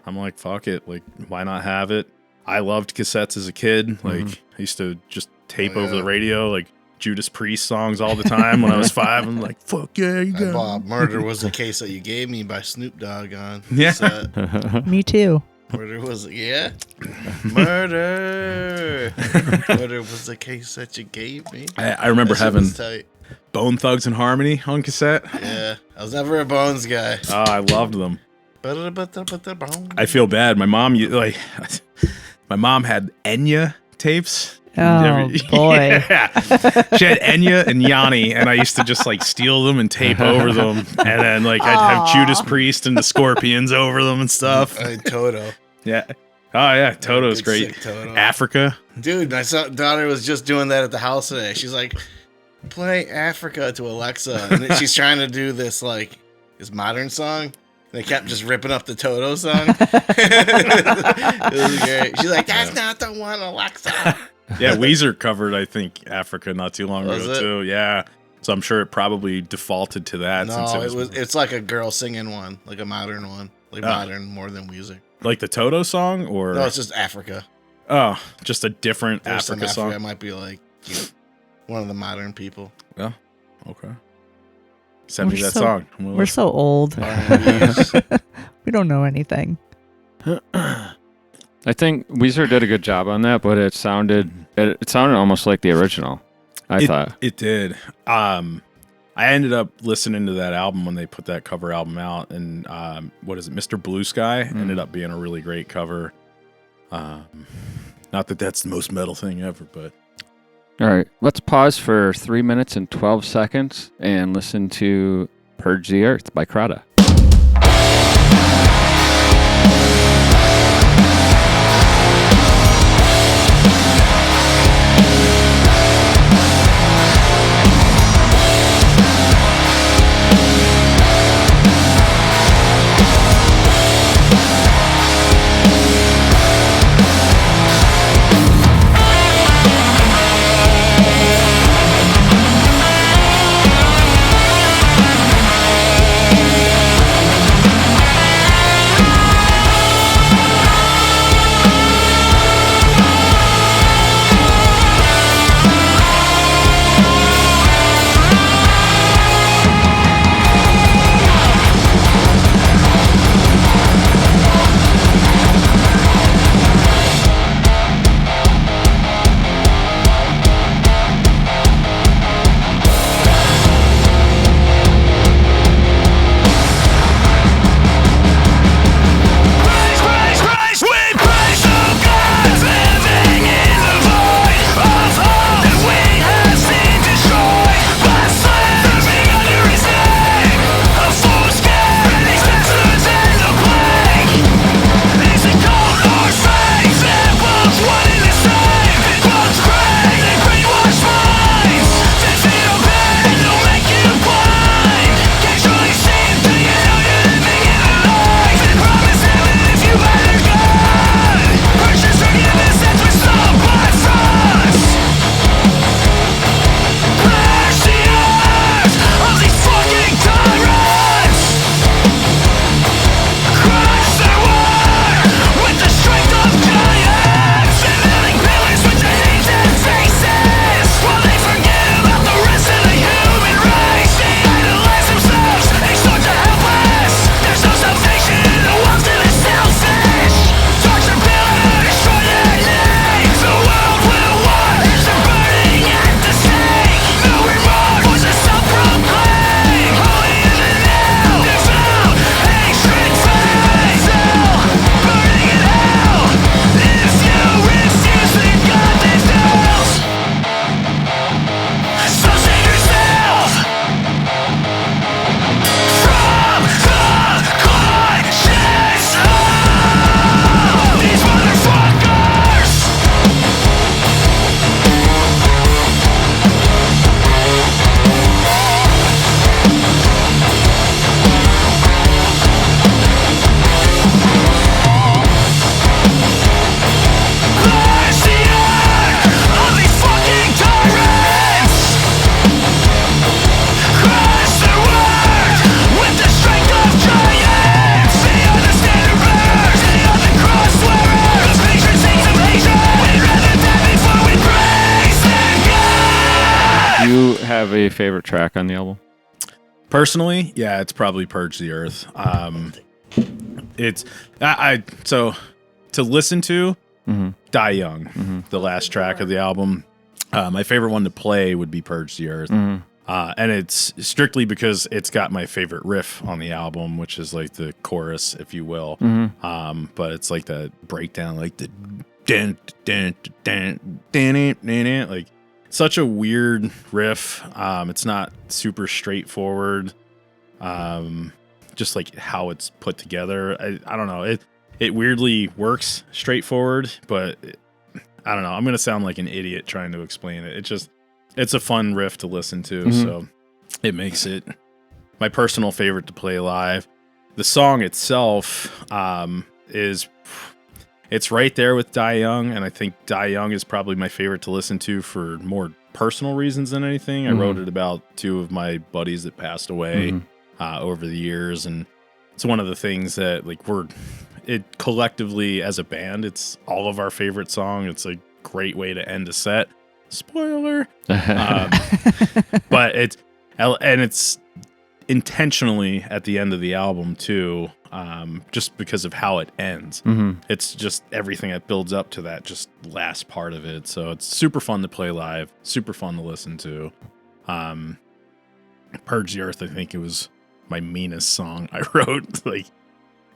I'm like, fuck it. Like, why not have it? I loved cassettes as a kid. Like, I used to just tape over the radio, like Judas Priest songs all the time when I was 5. I'm like, fuck yeah, you got bought Murder Was the Case That You Gave Me by Snoop Dogg on Yeah. cassette. Me too. Murder was, yeah. Murder. Murder was the case that you gave me. I remember That shit having was tight. Bone Thugs and Harmony on cassette. Yeah, I was never a Bones guy. Oh, I loved them. Bones. I feel bad. My mom, my mom had Enya tapes. Oh, boy. Yeah. She had Enya and Yanni, and I used to just like steal them and tape over them. And then like I'd have Judas Priest and the Scorpions over them and stuff. Toto. Yeah. Oh, yeah. Toto's great. Sick Toto. Africa. Dude, my daughter was just doing that at the house today. She's like, play Africa to Alexa. And then she's trying to do this modern song. They kept just ripping up the Toto song. It was great. She's like, that's not the one, Alexa. Yeah, Weezer covered, I think, Africa not too long Was ago, it? too. Yeah. So I'm sure it probably defaulted to that. No, since it's like a girl singing one, like a modern one. Like modern more than Weezer. Like the Toto song? Or No, it's just Africa. Oh, just a different There's some Africa song? It might be like one of the modern people. Yeah. Okay. Send me that song. We're so old. We don't know anything. I think Weezer did a good job on that, but it sounded almost like the original. I thought it did. I ended up listening to that album when they put that cover album out, and what is it, Mr. Blue Sky ended up being a really great cover. Not that that's the most metal thing ever, but All right, let's pause for 3 minutes and 12 seconds and listen to Purge the Earth by Crahda. favorite track on the album? Personally, yeah, it's probably Purge the Earth. It's so to listen to Die Young, the last track of the album. My favorite one to play would be Purge the Earth. And it's strictly because it's got my favorite riff on the album, which is like the chorus, if you will. But it's like the breakdown, like the like such a weird riff. It's not super straightforward. Just like how it's put together. I don't know. It weirdly works straightforward, but I don't know. I'm gonna sound like an idiot trying to explain it. It's a fun riff to listen to, so it makes it my personal favorite to play live. The song itself it's right there with Die Young, and I think Die Young is probably my favorite to listen to for more personal reasons than anything. I wrote it about two of my buddies that passed away over the years, and it's one of the things that like it collectively as a band, it's all of our favorite song. It's a great way to end a set. Spoiler. But it's intentionally at the end of the album too, just because of how it ends. It's just everything that builds up to that just last part of it. So it's super fun to play live, super fun to listen to. Purge the Earth, I think it was my meanest song I wrote, like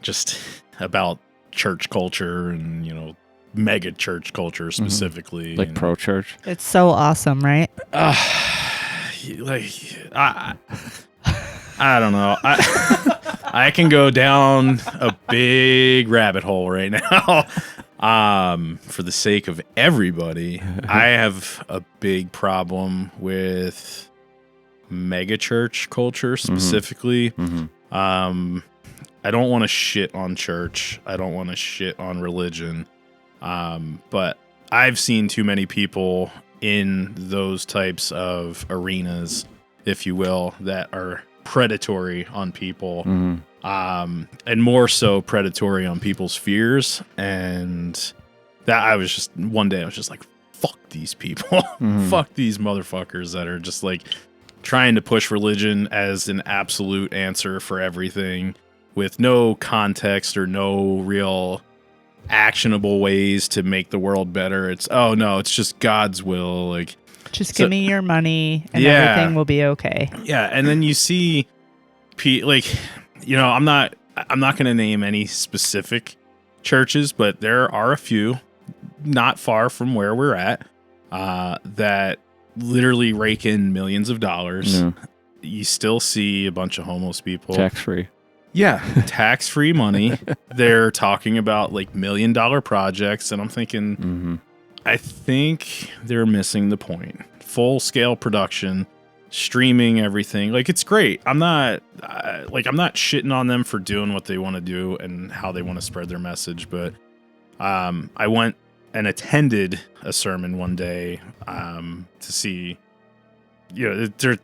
just about church culture and, you know, mega church culture specifically. Like pro church. It's so awesome, right? Like I don't know. I can go down a big rabbit hole right now. For the sake of everybody, I have a big problem with mega church culture specifically. I don't want to shit on church. I don't want to shit on religion. But I've seen too many people in those types of arenas, if you will, that are predatory on people, and more so predatory on people's fears. And that one day I was just like, fuck these people. Fuck these motherfuckers that are just like trying to push religion as an absolute answer for everything with no context or no real actionable ways to make the world better. It's it's just God's will. Like, just give me your money and everything will be okay. Yeah, and then you see, like, you know, I'm not going to name any specific churches, but there are a few not far from where we're at that literally rake in millions of dollars. You still see a bunch of homeless people. Tax-free. Yeah, tax-free money. They're talking about like $1 million projects, and I'm thinking, I think they're missing the point. Full-scale production, streaming everything. Like, it's great. I'm not shitting on them for doing what they want to do and how they want to spread their message, but I went and attended a sermon one day to see, you know,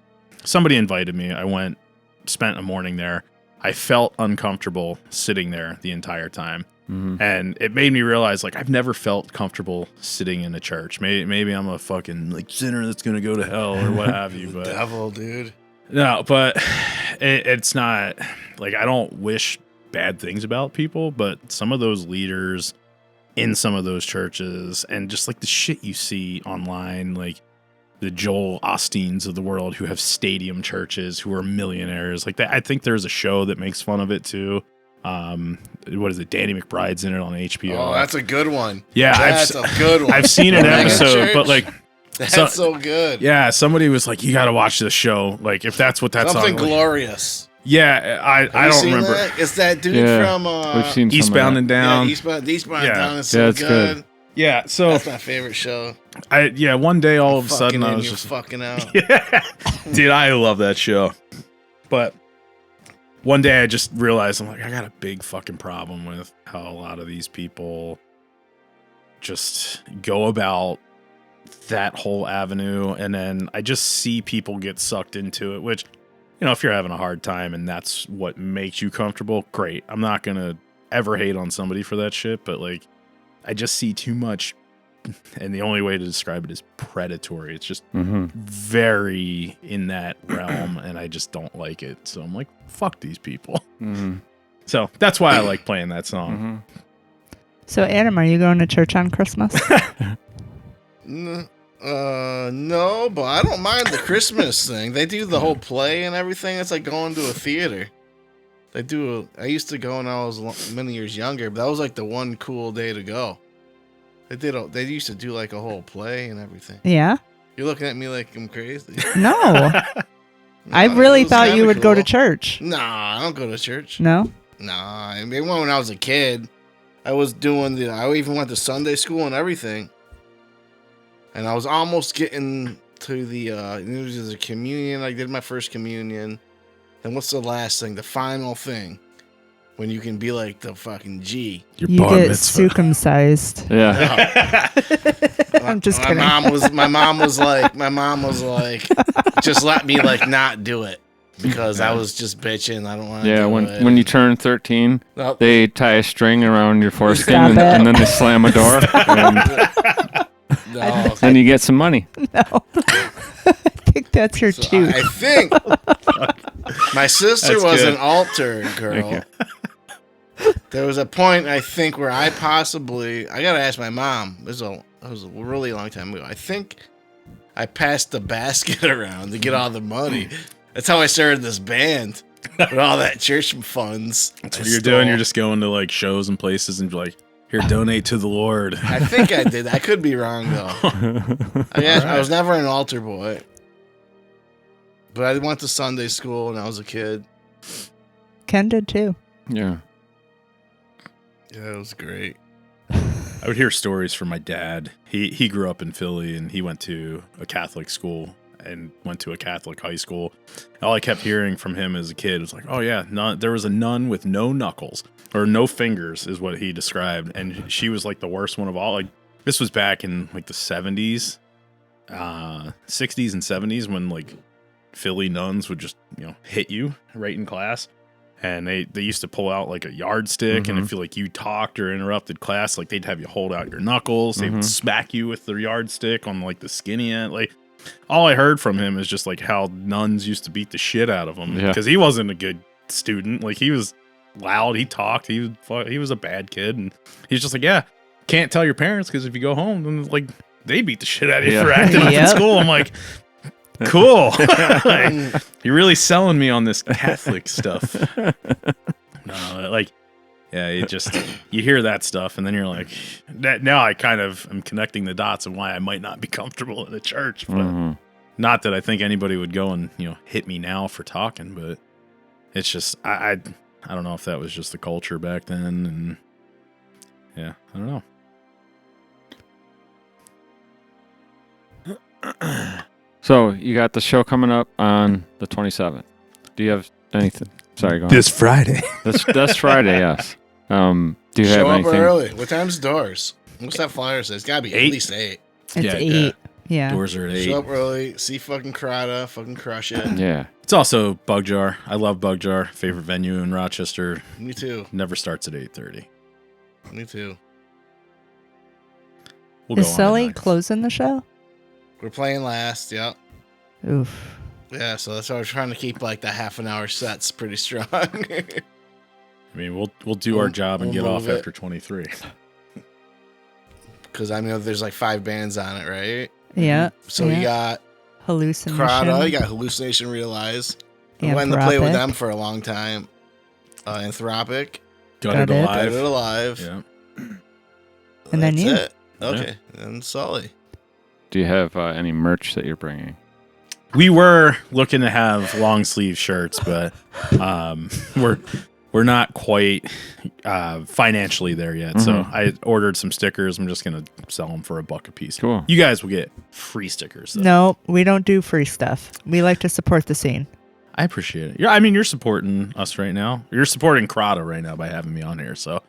somebody invited me. I went, spent a morning there. I felt uncomfortable sitting there the entire time. And it made me realize, like, I've never felt comfortable sitting in a church. Maybe I'm a fucking, like, sinner that's going to go to hell or what have you. But devil, dude. No, but it's not, like, I don't wish bad things about people, but some of those leaders in some of those churches and just, like, the shit you see online, like, the Joel Osteens of the world who have stadium churches who are millionaires like that. I think there's a show that makes fun of it too. What is it? Danny McBride's in it on HBO. Oh, that's a good one. Yeah, that's a good one. I've seen an episode, but like that's so good. Yeah, somebody was like, "You got to watch this show." Like, if that's what that's something glorious. Yeah, I don't remember. That? It's that dude from we've seen Eastbound and Down. Yeah, Eastbound and Down is so good. Yeah, so that's my favorite show. One day all of a sudden I was just fucking out. Yeah, dude, I love that show. But one day I just realized, I'm like, I got a big fucking problem with how a lot of these people just go about that whole avenue, and then I just see people get sucked into it, which, you know, if you're having a hard time and that's what makes you comfortable, great. I'm not gonna ever hate on somebody for that shit, but like, I just see too much and the only way to describe it is predatory. It's just very in that realm, and I just don't like it. So I'm like, fuck these people. So that's why I like playing that song. So, Adam, are you going to church on Christmas? No, but I don't mind the Christmas thing. They do the whole play and everything. It's like going to a theater. They do. I used to go when I was many years younger, but that was like the one cool day to go. They used to do like a whole play and everything. Yeah. You're looking at me like I'm crazy. No. I really thought you would go to church. Nah, I don't go to church. No? Nah, I mean, when I was a kid, I was doing I even went to Sunday school and everything. And I was almost getting to the communion. I did my first communion. Then what's the last thing? The final thing. When you can be like the fucking G. You get circumcised. Yeah. I'm just kidding. My mom was like, just let me like not do it. Because I was just bitching. I don't want to do it. When you turn 13, they tie a string around your foreskin and then they slam a door. And you get some money. No. I think that's your tooth. I think my sister was an altar girl. There was a point, I think, where I gotta ask my mom. That was a really long time ago. I think I passed the basket around to get all the money. That's how I started this band with all that church funds. That's what you're doing. You're just going to like shows and places and like, here, donate to the Lord. I think I did. I could be wrong though. I was never an altar boy, but I went to Sunday school when I was a kid. Ken did too. Yeah. Yeah, it was great. I would hear stories from my dad. He grew up in Philly and he went to a Catholic school and went to a Catholic high school. All I kept hearing from him as a kid was like, oh yeah, there was a nun with no knuckles or no fingers is what he described. And she was like the worst one of all. Like this was back in like the 70s, 60s and 70s when like Philly nuns would just, hit you right in class. And they used to pull out like a yardstick, and if you like you talked or interrupted class, like they'd have you hold out your knuckles. They would smack you with their yardstick on like the skinny end. Like all I heard from him is just like how nuns used to beat the shit out of him because he wasn't a good student. Like he was loud, he talked, he was a bad kid, and he's just like, yeah, can't tell your parents because if you go home, then like they beat the shit out of you for acting up in school. I'm like, cool. Like, you're really selling me on this Catholic stuff. No, like, yeah, you hear that stuff, and then you're like, now I kind of am connecting the dots of why I might not be comfortable in the church. But not that I think anybody would go and hit me now for talking, but it's just I don't know if that was just the culture back then, and yeah, I don't know. So you got the show coming up on the 27th. Do you have anything? Sorry, go on. This Friday. This Friday, yes. Do you Show have up anything? early. What time's doors? What's that flyer say? It's gotta be 8? At least 8. It's 8. Yeah. Doors are at 8. Show up early. See fucking Crahda. Fucking crush it. Yeah. It's also Bug Jar. I love Bug Jar. Favorite venue in Rochester. Me too. Never starts at 8:30. Me too. Is Sully closing the show? We're playing last. Yep. Oof. Yeah, so that's why we're trying to keep like the half an hour sets pretty strong. I mean, we'll do our job and get off after 23. Because I know there's like 5 bands on it, right? Yeah. So we got Hallucination. Crahda, you got Hallucination Realized. I went to play with them for a long time. Anthropic. Got It Alive. Yeah. And then you. It. Okay. Yeah. And Sully. Do you have any merch that you're bringing? We were looking to have long sleeve shirts, but we're not quite financially there yet. So I ordered some stickers. I'm just gonna sell them for $1 a piece. Cool. You guys will get free stickers, though. No, we don't do free stuff. We like to support the scene. I appreciate it. I mean, you're supporting us right now. You're supporting Crahda right now by having me on here. So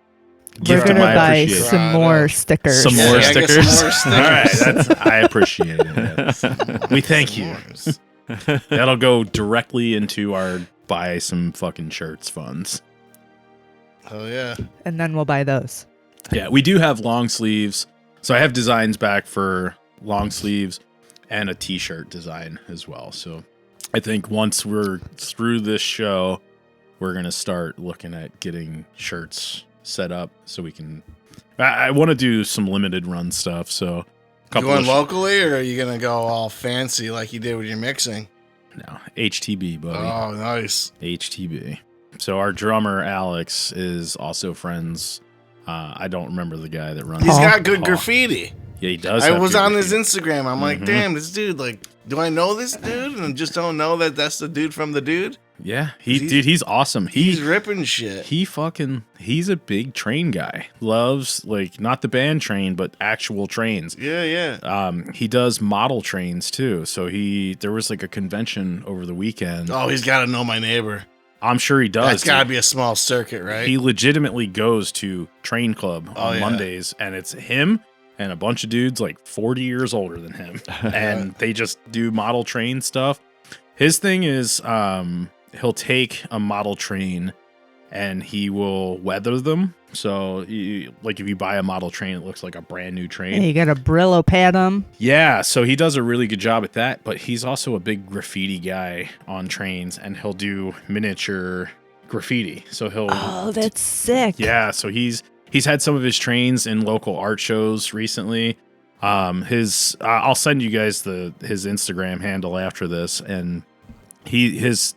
we're gonna buy some more stickers. Some more stickers. Some more stickers. All right, I appreciate it. Yes. We thank you. That'll go directly into our buy some fucking shirts funds. Oh yeah. And then we'll buy those. Yeah, we do have long sleeves. So I have designs back for long sleeves and a t-shirt design as well. So I think once we're through this show, we're going to start looking at getting shirts set up so we can... I want to do some limited run stuff, so... You going locally, or are you going to go all fancy like you did with your mixing? No, HTB, buddy. Oh, nice. HTB. So our drummer, Alex, is also friends. I don't remember the guy that runs He's it. got good graffiti. Yeah, he does. I have was good on graffiti. his Instagram. I'm like, damn, this dude, like, do I know this dude? And just don't know that that's the dude from the dude? Yeah, he's awesome. He's ripping shit. He's a big train guy. Loves, like, not the band train, but actual trains. Yeah. He does model trains too. So there was like a convention over the weekend. Oh, he's got to know my neighbor. I'm sure he does. That's got to be a small circuit, right? He legitimately goes to Train Club on Mondays, and it's him and a bunch of dudes like 40 years older than him. And they just do model train stuff. His thing is he'll take a model train and he will weather them. So, like if you buy a model train, it looks like a brand new train. Yeah, you got to Brillo pad them. Yeah, so he does a really good job at that, but he's also a big graffiti guy on trains, and he'll do miniature graffiti. So he'll... Oh, that's sick. Yeah, so he's had some of his trains in local art shows recently. I'll send you guys his Instagram handle after this, and he's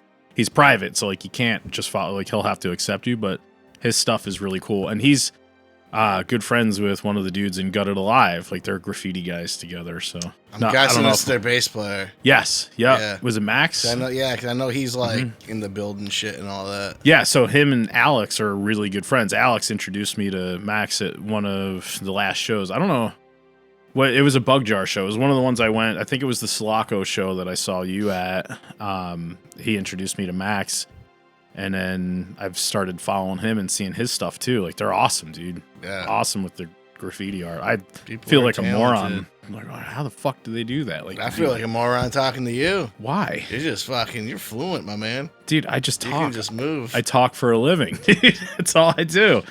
private, so like you can't just follow, like he'll have to accept you, but his stuff is really cool. And he's good friends with one of the dudes in Gutted Alive. Like they're graffiti guys together. So I'm guessing it's their bass player. Yes. Yep. Yeah. Was it Max? Because I know he's like in the building shit and all that. Yeah. So him and Alex are really good friends. Alex introduced me to Max at one of the last shows. I don't know. It was a Bug Jar show. It was one of the ones I went. I think it was the Sulaco show that I saw you at. He introduced me to Max. And then I've started following him and seeing his stuff too. Like they're awesome, dude. Yeah. Awesome with their graffiti art. I feel like a moron. I'm like, how the fuck do they do that? Like I feel like a moron talking to you. Why? You're fluent, my man. Dude, I just talk. You can just move. I talk for a living. That's all I do.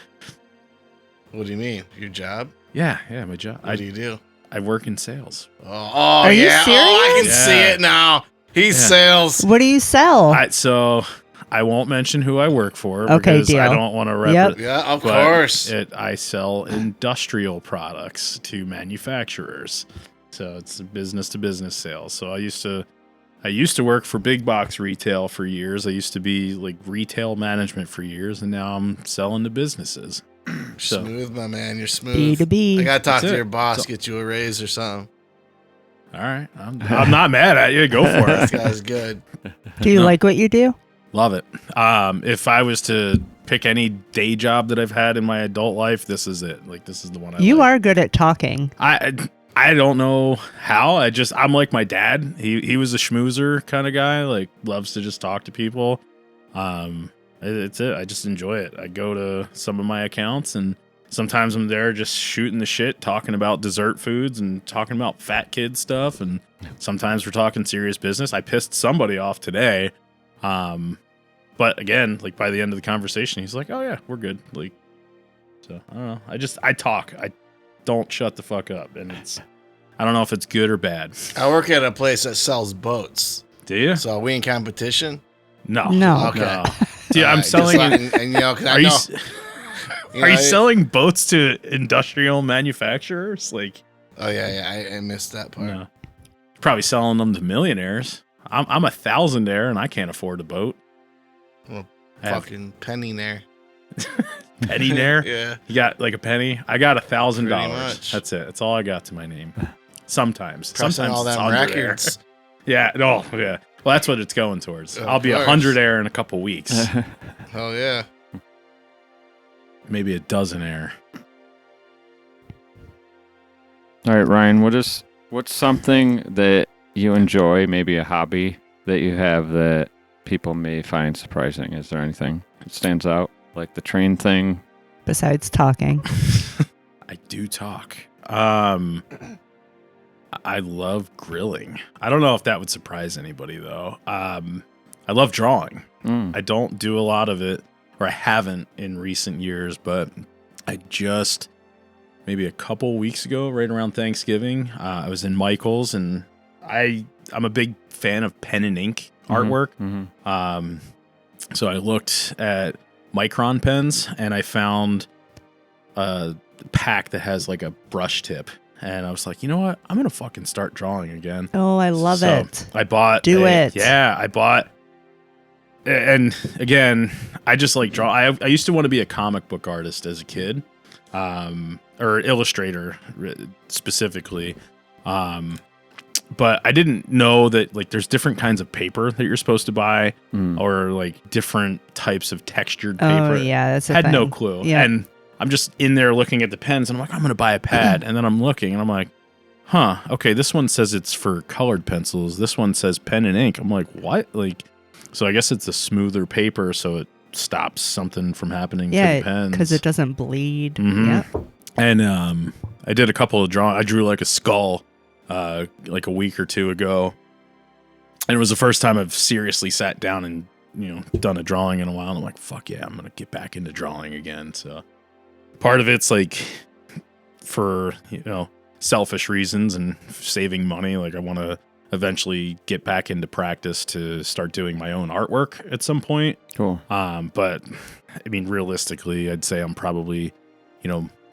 What do you mean? Your job? Yeah, my job. What do you do? I work in sales. Oh, Are you serious? Oh, I can see it now. He's sales. What do you sell? So I won't mention who I work for Okay, because deal. I don't want to Yeah, of course. I sell industrial products to manufacturers. So it's business to business sales. So I used to work for big box retail for years. I used to be like retail management for years, and now I'm selling to businesses. So, smooth, my man. You're smooth. B2B. I gotta talk That's to it. your boss, get you a raise or something. all right, I'm not mad at you. Go for This it. guy's good. Do you like what you do? Love it. If I was to pick any day job that I've had in my adult life, this is it. Like this is the one. You like. are good at talking. I don't know how. I'm like my dad. He was a schmoozer kind of guy. Like loves to just talk to people. It's it. I just enjoy it. I go to some of my accounts and sometimes I'm there just shooting the shit, talking about dessert foods and talking about fat kid stuff. And sometimes we're talking serious business. I pissed somebody off today. But again, like by the end of the conversation, he's like, oh yeah, we're good. Like, so I don't know. I talk. I don't shut the fuck up. And I don't know if it's good or bad. I work at a place that sells boats. Do you? So are we in competition? No. Okay. No. Dude, I'm selling. And you know, 'cause I know. Are you selling boats to industrial manufacturers? Like, oh yeah, I missed that part. No. Probably selling them to millionaires. I'm a thousandaire and I can't afford a boat. Well, fucking penny there. Penny there? Yeah. You got like a penny? I got $1,000. much. That's it. That's all I got to my name. Sometimes. Pressing Sometimes all it's them under records. there. Yeah. No. Yeah. Well, that's what it's going towards. Of I'll be course. 100 air in a couple weeks. Oh yeah. Maybe a dozen air. All right, Ryan, what's something that you enjoy, maybe a hobby that you have that people may find surprising? Is there anything that stands out, like the train thing? Besides talking. I do talk. I love grilling. I don't know if that would surprise anybody, though. I love drawing. I don't do a lot of it, or I haven't in recent years, but I just maybe a couple weeks ago, right around Thanksgiving. I was in Michael's, and I'm a big fan of pen and ink artwork. So I looked at Micron pens, and I found a pack that has like a brush tip. And I was like, you know what? I'm going to fucking start drawing again. Oh, I love it. I bought it. Yeah, I bought. And again, I just like draw. I used to want to be a comic book artist as a kid, or illustrator specifically. But I didn't know that like there's different kinds of paper that you're supposed to buy, or like different types of textured paper. Oh, yeah, that's a Had thing. no clue. Yeah. And I'm just in there looking at the pens, and I'm like, I'm going to buy a pad. And then I'm looking, and I'm like, huh, okay, this one says it's for colored pencils. This one says pen and ink. I'm like, what? Like, so I guess it's a smoother paper, so it stops something from happening to the pens. because it doesn't bleed. Mhm. Yeah. And I did a couple of drawings. I drew like a skull like a week or two ago. And it was the first time I've seriously sat down and, done a drawing in a while. And I'm like, fuck yeah, I'm going to get back into drawing again. So part of it's like for, selfish reasons and saving money. Like I want to eventually get back into practice to start doing my own artwork at some point. Cool. But I mean, realistically, I'd say I'm probably,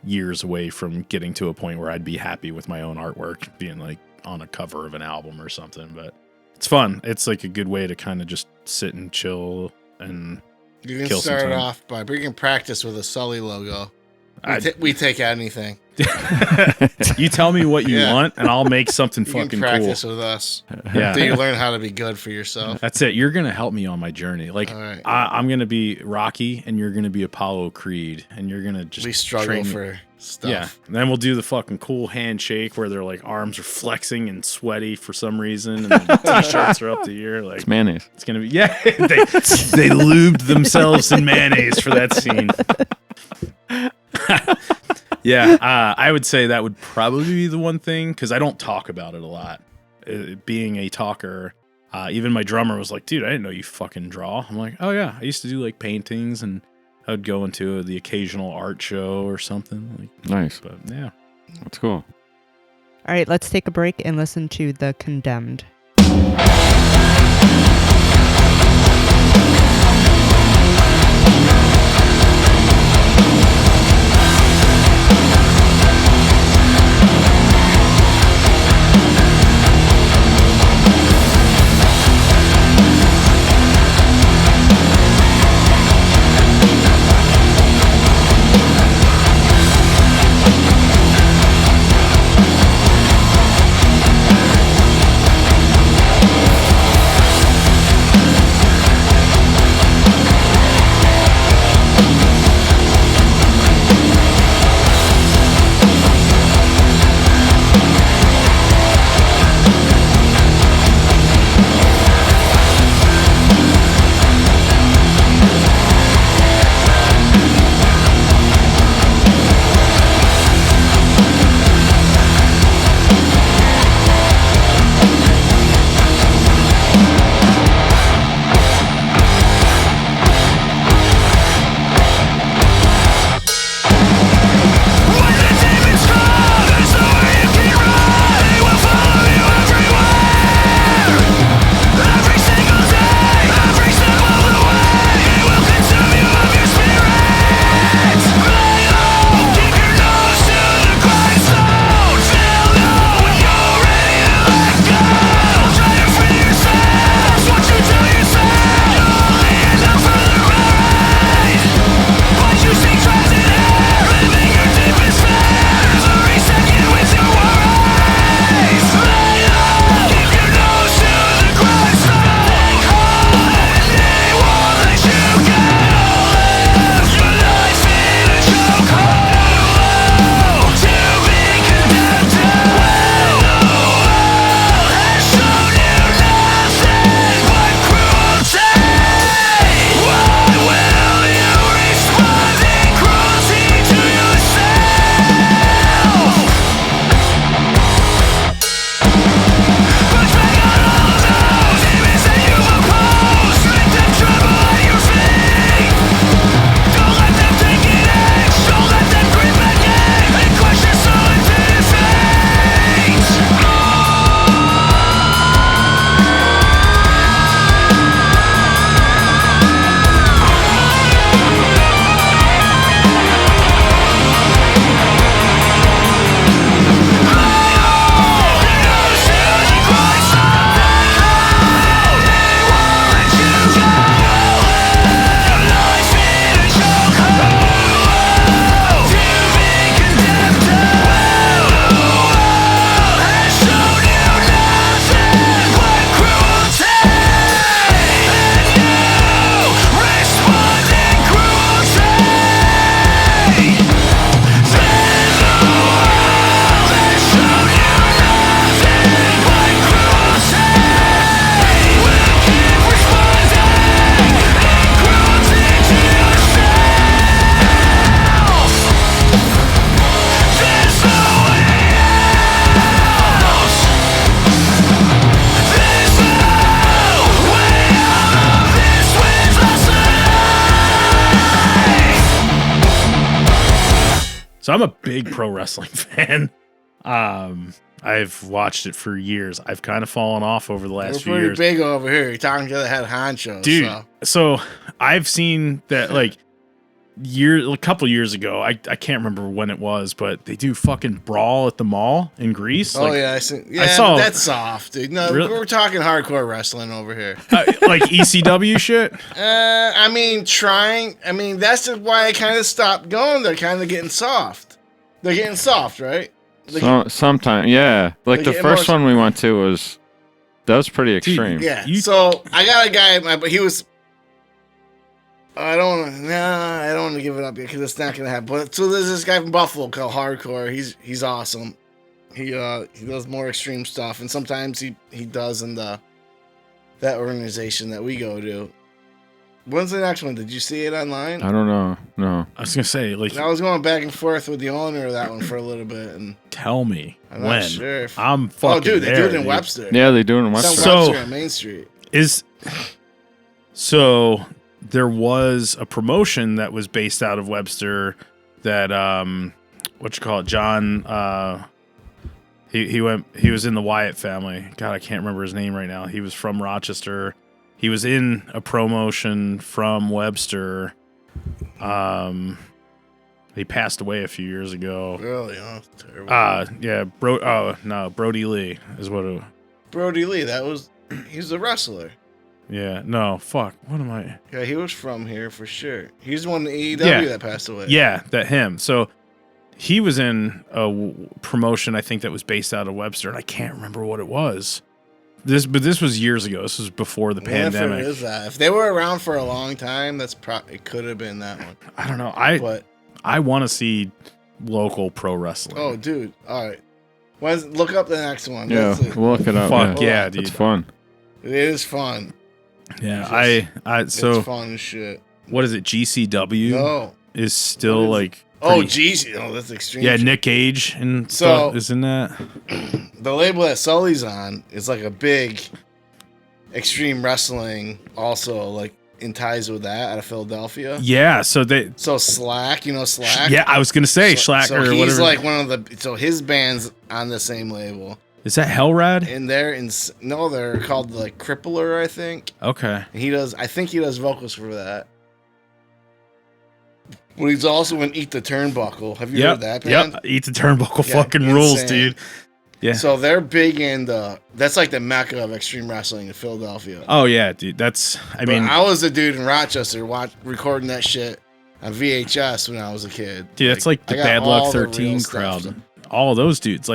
years away from getting to a point where I'd be happy with my own artwork being like on a cover of an album or something. But it's fun. It's like a good way to kind of just sit and chill and You can kill some start time. off by bringing practice with a Sully logo. We take anything. You tell me what you want, and I'll make something You fucking can practice cool. with us. Yeah. Till you learn how to be good for yourself. That's it. You're going to help me on my journey. Like, right. I'm going to be Rocky, and you're going to be Apollo Creed, and you're going to just We struggle train me. for stuff. Yeah. And then we'll do the fucking cool handshake where their like arms are flexing and sweaty for some reason, and the t-shirts are up to here. Like It's mayonnaise. It's going to be, yeah. They lubed themselves in mayonnaise for that scene. Yeah, I would say that would probably be the one thing, because I don't talk about it a lot. Being a talker, even my drummer was like, dude, I didn't know you fucking draw. I'm like, oh yeah, I used to do like paintings, and I would go into the occasional art show or something. Like, Nice. But yeah. That's cool. All right, let's take a break and listen to The Condemned. So I'm a big pro wrestling fan. I've watched it for years. I've kind of fallen off over the last few years. Pretty big over here. You're talking to the head honcho. Dude, so I've seen that like a couple years ago. I can't remember when it was, but they do fucking Brawl at the mall in Greece. Oh, like, yeah. I saw that's soft, dude. No, really? We're talking hardcore wrestling over here. Like ECW shit? I mean, that's why I kind of stopped going. They're kind of getting soft. They're getting soft, right? Sometimes, yeah. Like the first one we went to was pretty extreme. Yeah. So I got a guy, but he was. I don't want to give it up yet because it's not gonna happen. But so there's this guy from Buffalo called Hardcore. He's awesome. He does more extreme stuff, and sometimes he does in that organization that we go to. When's the next one? Did you see it online? I don't know. No. I was gonna say like I was going back and forth with the owner of that one for a little bit, and tell me I'm when. not sure if, I'm fucking. Oh, dude, they do it in dude. Webster. Yeah, they do it in Webster. Webster on Main Street. So there was a promotion that was based out of Webster that John he was in the Wyatt family. God, I can't remember his name right now. He was from Rochester. He was in a promotion from Webster. He passed away a few years ago. Really? Oh, terrible. Yeah, Brody Lee is what it. Brody Lee, he's a wrestler. Yeah, no, fuck. What am I? Yeah, he was from here for sure. He's the one in AEW that passed away. Yeah, him. So he was in a promotion, I think, that was based out of Webster, and I can't remember what it was. But this was years ago. This was before the pandemic. If it is that. If they were around for a long time, it could have been that one. I don't know. I want to see local pro wrestling. Oh, dude. All right. Look up the next one. Yeah, we'll look it up. Fuck yeah, dude. It's fun. It is fun. Yeah, it's fun as shit. What is it? GCW? No. Is still like. That's extreme. Yeah, Nick Cage and stuff is in that. The label that Sully's on is like a big extreme wrestling, also like in ties with that out of Philadelphia. Yeah, so Slack, Slack. Yeah, I was gonna say Slack or he's whatever. Like one of the. So his band's on the same label. Is that Hellrad? And they're called like Crippler, I think. Okay. And I think he does vocals for that. But he's also in Eat the Turnbuckle. Have you heard that band? Yep. Eat the Turnbuckle fucking rules, dude. Yeah. So they're big in that's like the mecca of extreme wrestling in Philadelphia. Oh yeah, dude. I was a dude in Rochester recording that shit on VHS when I was a kid. Dude, that's like the Bad Luck 13 crowd. All of those dudes.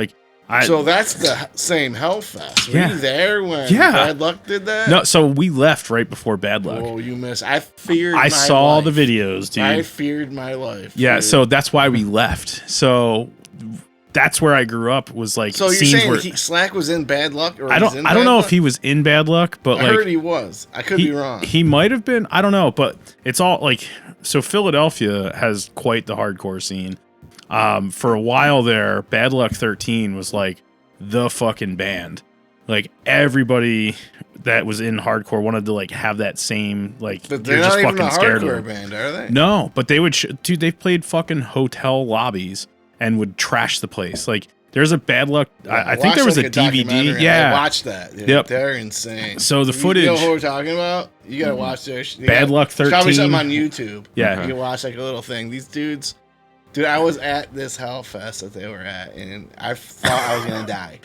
So that's the same Hellfest. Were you there when Bad Luck did that? No, so we left right before Bad Luck. Oh, you missed. I saw the videos, dude. I feared my life. Yeah, dude. so that's why we left. So that's where I grew up. Was like. So you're saying Slack was in Bad Luck? Or I don't know if he was in Bad Luck, but I heard he was. I could be wrong. He might have been. I don't know, but it's all like. So Philadelphia has quite the hardcore scene. For a while there, Bad Luck 13 was like the fucking band. Like everybody that was in hardcore wanted to like have that same like. But they're not even a hardcore band, are they? No, but they would. Dude, they played fucking hotel lobbies and would trash the place. Like there's a Bad Luck. I think there was a DVD. Yeah, I watched that. Dude. Yep, they're insane. So the footage. You know who we're talking about? You gotta watch their. Bad Luck 13. Probably something on YouTube. Yeah, you can watch like a little thing. These dudes. Dude, I was at this Hellfest that they were at, and I thought I was gonna die.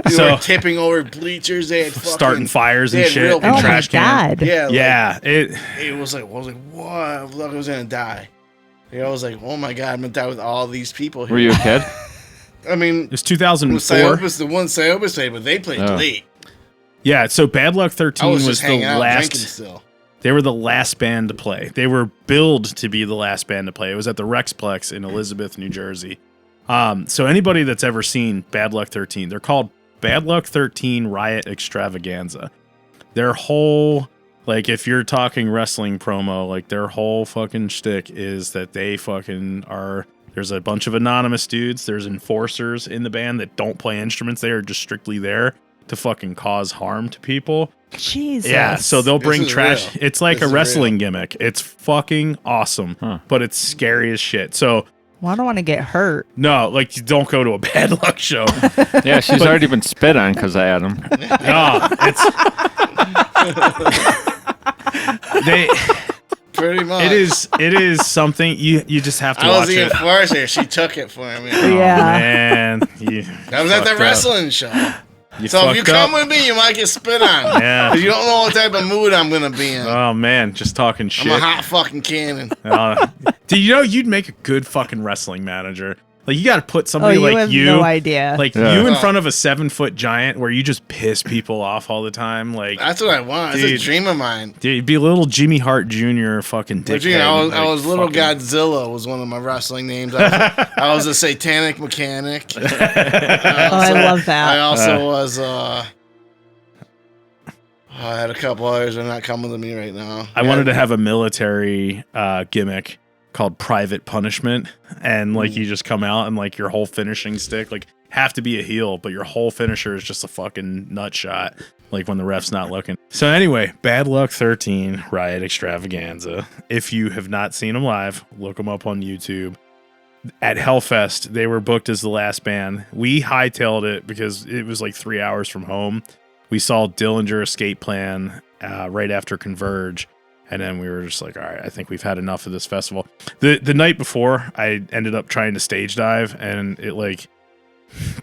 They were tipping over bleachers. They had starting fires and shit. Oh my trash god! Yeah, it was like I was like, what? I thought I was gonna die. I was like, oh my god, I'm gonna die with all these people here. Were you a kid? I mean, it was 2004. The one Psyopus played, but they played late. Yeah, so Bad Luck 13 was the last. Still. They were the last band to play. They were billed to be the last band to play. It was at the Rexplex in Elizabeth, New Jersey. So anybody that's ever seen Bad Luck 13, they're called Bad Luck 13 Riot Extravaganza. Their whole, like, if you're talking wrestling promo, like, their whole fucking shtick is that they fucking are. There's a bunch of anonymous dudes. There's enforcers in the band that don't play instruments. They are just strictly there to fucking cause harm to people. Jesus. Yeah, so they'll bring trash. It's like a wrestling gimmick. It's fucking awesome, but it's scary as shit. So Well, I don't want to get hurt. No, like you don't go to a bad luck show. Yeah, she's already been spit on because I had him. No, it's pretty much. It is something you just have to I watch was the it. enforcer. She took it for me. Oh, man, I was at the wrestling show. So if you come with me, you might get spit on. Yeah. 'Cause you don't know what type of mood I'm gonna be in. Oh man, just talking shit. I'm a hot fucking cannon. Do you know you'd make a good fucking wrestling manager? Like you got to put somebody you like have you, no idea. like Yeah. you in front of a 7-foot giant, where you just piss people off all the time. Like That's what I want. It's a dream of mine. Dude, you'd be a little Jimmy Hart Jr. fucking But, dickhead. you know, I was little fucking- Godzilla was one of my wrestling names. I was a satanic mechanic. I love that. I also was. I had a couple others. They're not coming to me right now. I wanted to have a military gimmick called Private Punishment, and like you just come out and like your whole finishing stick like have to be a heel, but your whole finisher is just a fucking nut shot. Like when the ref's not looking. So anyway, Bad Luck 13 Riot Extravaganza. If you have not seen them live, look them up on YouTube. At Hellfest, they were booked as the last band. We hightailed it because it was like 3 hours from home. We saw Dillinger Escape Plan right after Converge, and then we were just like, all right, I think we've had enough of this festival. The night before, I ended up trying to stage dive, and it like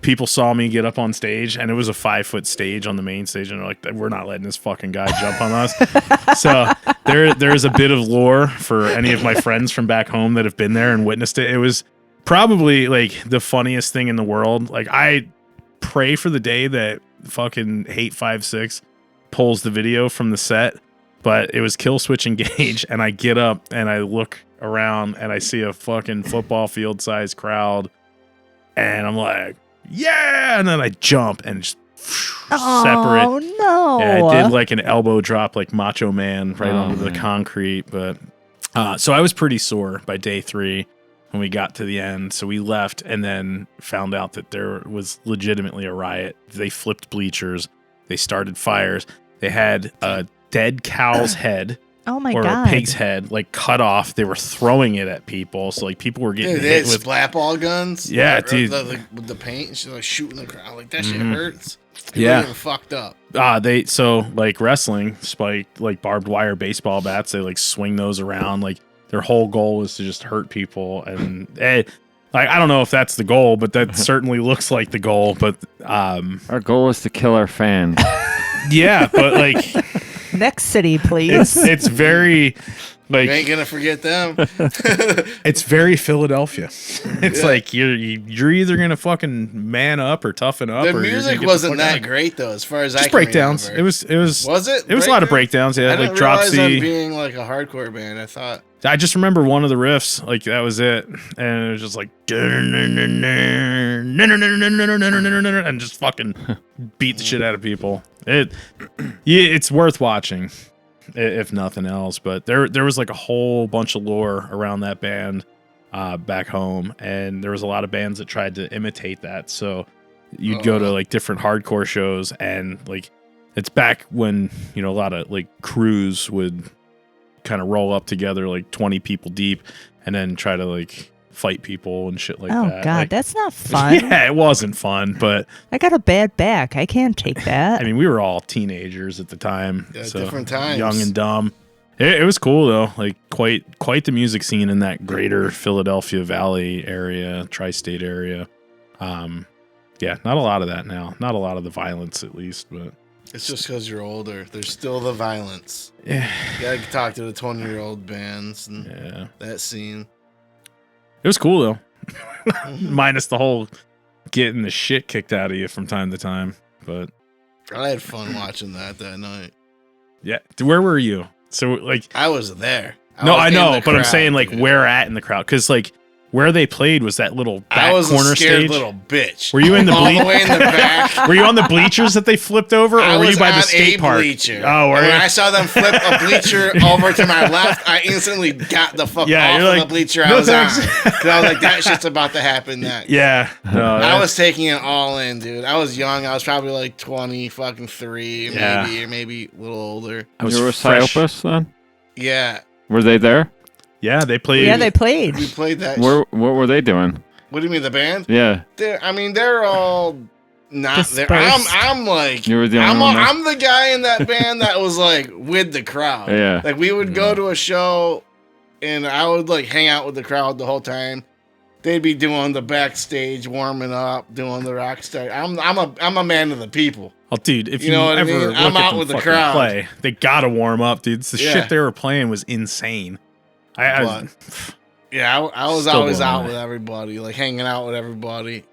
people saw me get up on stage, and it was a 5-foot stage on the main stage, and they're like, we're not letting this fucking guy jump on us. So there's a bit of lore for any of my friends from back home that have been there and witnessed it. It was probably like the funniest thing in the world. Like I pray for the day that fucking Hate 5-6 pulls the video from the set, but it was Kill Switch Engage, and I get up and I look around and I see a fucking football field sized crowd, and I'm like, yeah, and then I jump and just separate. Oh no! Yeah, I did like an elbow drop, like Macho Man, right onto the concrete. But so I was pretty sore by day 3 when we got to the end. So we left and then found out that there was legitimately a riot. They flipped bleachers. They started fires. They had a dead cow's head. Oh my or God. a pig's head, like cut off. They were throwing it at people, so like people were getting Dude, they hit had with splat ball guns. Yeah, Like, dude. with the paint and shit, like shooting the crowd. Like that shit Mhm. hurts. People Yeah. are getting fucked up. So like wrestling, spike like barbed wire baseball bats. They like swing those around. Like their whole goal is to just hurt people. And like I don't know if that's the goal, but that certainly looks like the goal. But our goal is to kill our fans. Yeah, but like Next city, please. it's very like You ain't gonna forget them. it's very Philadelphia. It's like you're either gonna fucking man up or toughen up. The or you're music gonna get wasn't the fuck that out. great though, as far as Just I can breakdowns. remember. It was. Was it? It was a lot of breakdowns. Yeah, I like didn't drop realize them C. being like a hardcore band. I thought. I just remember one of the riffs, like that was it, and it was just like, and just fucking beat the shit out of people. It's worth watching, if nothing else. But there was like a whole bunch of lore around that band back home, and there was a lot of bands that tried to imitate that. So you'd go to like different hardcore shows, and like it's back when a lot of like crews would kind of roll up together like 20 people deep and then try to like fight people and shit like Oh that. God, Like, that's not fun. yeah, it wasn't fun, but I got a bad back. I can't take that. I mean, we were all teenagers at the time. Yeah, so different times. young and dumb. It was cool though, like quite the music scene in that greater Philadelphia Valley area, tri-state area. Yeah, not a lot of that now. Not a lot of the violence, at least, but It's just because you're older. There's still the violence. Yeah. You gotta talk to the 20-year-old bands and that scene. it was cool though. Minus the whole getting the shit kicked out of you from time to time. But I had fun watching that night. yeah, where were you? So like I was there. I was know, in the but I'm crowd, saying like dude. where at in the crowd? Because like where they played was that little back I was corner a scared stage. little bitch. Were you in the all the way in the back? Were you on the bleachers that they flipped over, or I were was you by on the skate a park? bleacher. Oh, were And you? when I saw them flip a bleacher over to my left, I instantly got the fuck Yeah, off you're of like, the bleacher "No I was thanks." on. Because I was like, that shit's about to happen next. Yeah, no, I that's- was taking it all in, dude. I was young. I was probably like 3, Yeah. maybe, or maybe a little older. I was You were fresh. Psyopus then? Yeah. Were they there? Yeah, they played. Yeah, they played. We played that. What were they doing? What do you mean, the band? Yeah. They're all not there. I'm like, You were the only one there? I'm the guy in that band that was like with the crowd. Yeah. Like we would go to a show, and I would like hang out with the crowd the whole time. They'd be doing the backstage, warming up, doing the rock star. I'm a man of the people. Oh, dude, if you know what I ever mean? look I'm at out them with the fucking crowd. play, they gotta warm up, dude. The Yeah. shit they were playing was insane. I was Still always blown out away. with everybody, like hanging out with everybody,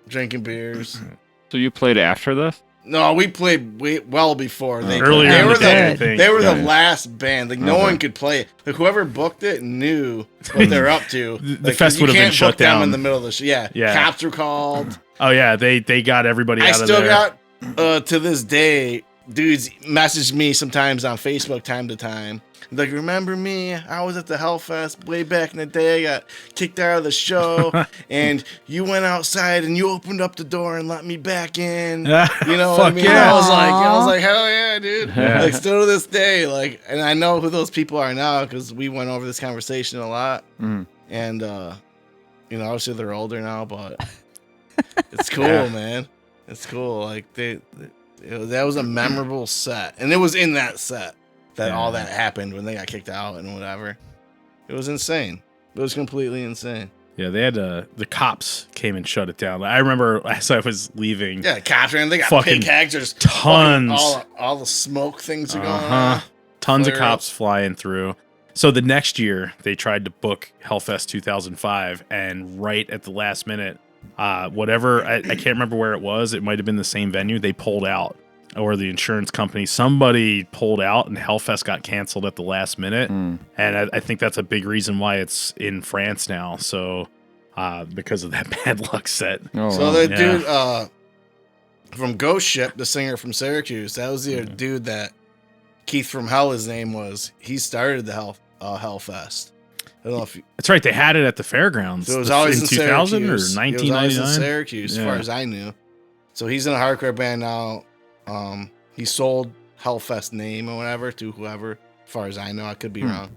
drinking beers. So you played after this? No, we played well before. They Earlier they in were the day, I think. they were the Yeah. last band. Like no Okay. one could play it. Like whoever booked it knew what they're up to. The Like, fest you would have been can't shut book them down. in the middle of the show. Yeah, Yeah. cops were called. Oh yeah, they got everybody I out of still there. got to this day, dudes message me sometimes on Facebook time to time. Like, remember me? I was at the Hellfest way back in the day. I got kicked out of the show, and you went outside and you opened up the door and let me back in. You know what I Fuck mean? yeah. I was like, hell yeah, dude. Yeah. Like, still to this day, like, and I know who those people are now because we went over this conversation a lot. Mm. And you know, obviously they're older now, but it's cool, Yeah. man. It's cool. Like that was a memorable set, and it was in that set that all that happened when they got kicked out and whatever. It was insane. It was completely insane. Yeah, they had the cops came and shut it down. I remember as I was leaving. Yeah, cops and they got Fucking pig heads. There's tons. All the smoke things are going on. Uh-huh. Tons of Flare cops flying through. So the next year they tried to book Hellfest 2005, and right at the last minute, whatever I can't remember where it was. It might have been the same venue. They pulled out, or the insurance company. Somebody pulled out, and Hellfest got canceled at the last minute. And I think that's a big reason why it's in France now. So because of that bad luck set. Oh, So wow. the Yeah. dude from Ghost Ship, the singer from Syracuse, that was the dude that Keith from Hell, his name was. He started the Hellfest. I don't know if you, That's right. They had it at the fairgrounds. so it was always in 2000 or Syracuse. It was always in 1999. Syracuse, as far as I knew. So he's in a hardcore band now. He sold Hellfest name or whatever to whoever. As far as I know, I could be wrong.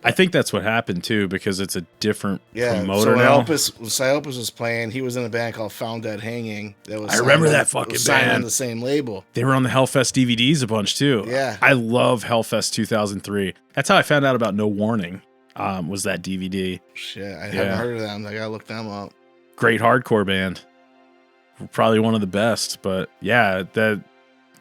I think that's what happened too, because it's a different Yeah, promoter so when now. Psyopus was playing, he was in a band called Found Dead Hanging. That was I remember signed that on- fucking was signed on band. the same label. They were on the Hellfest DVDs a bunch too. Yeah. I love Hellfest 2003. That's how I found out about No Warning. Was that DVD? Shit, I Yeah. haven't heard of them. I gotta look them up. Great hardcore band. Probably one of the best. But yeah, that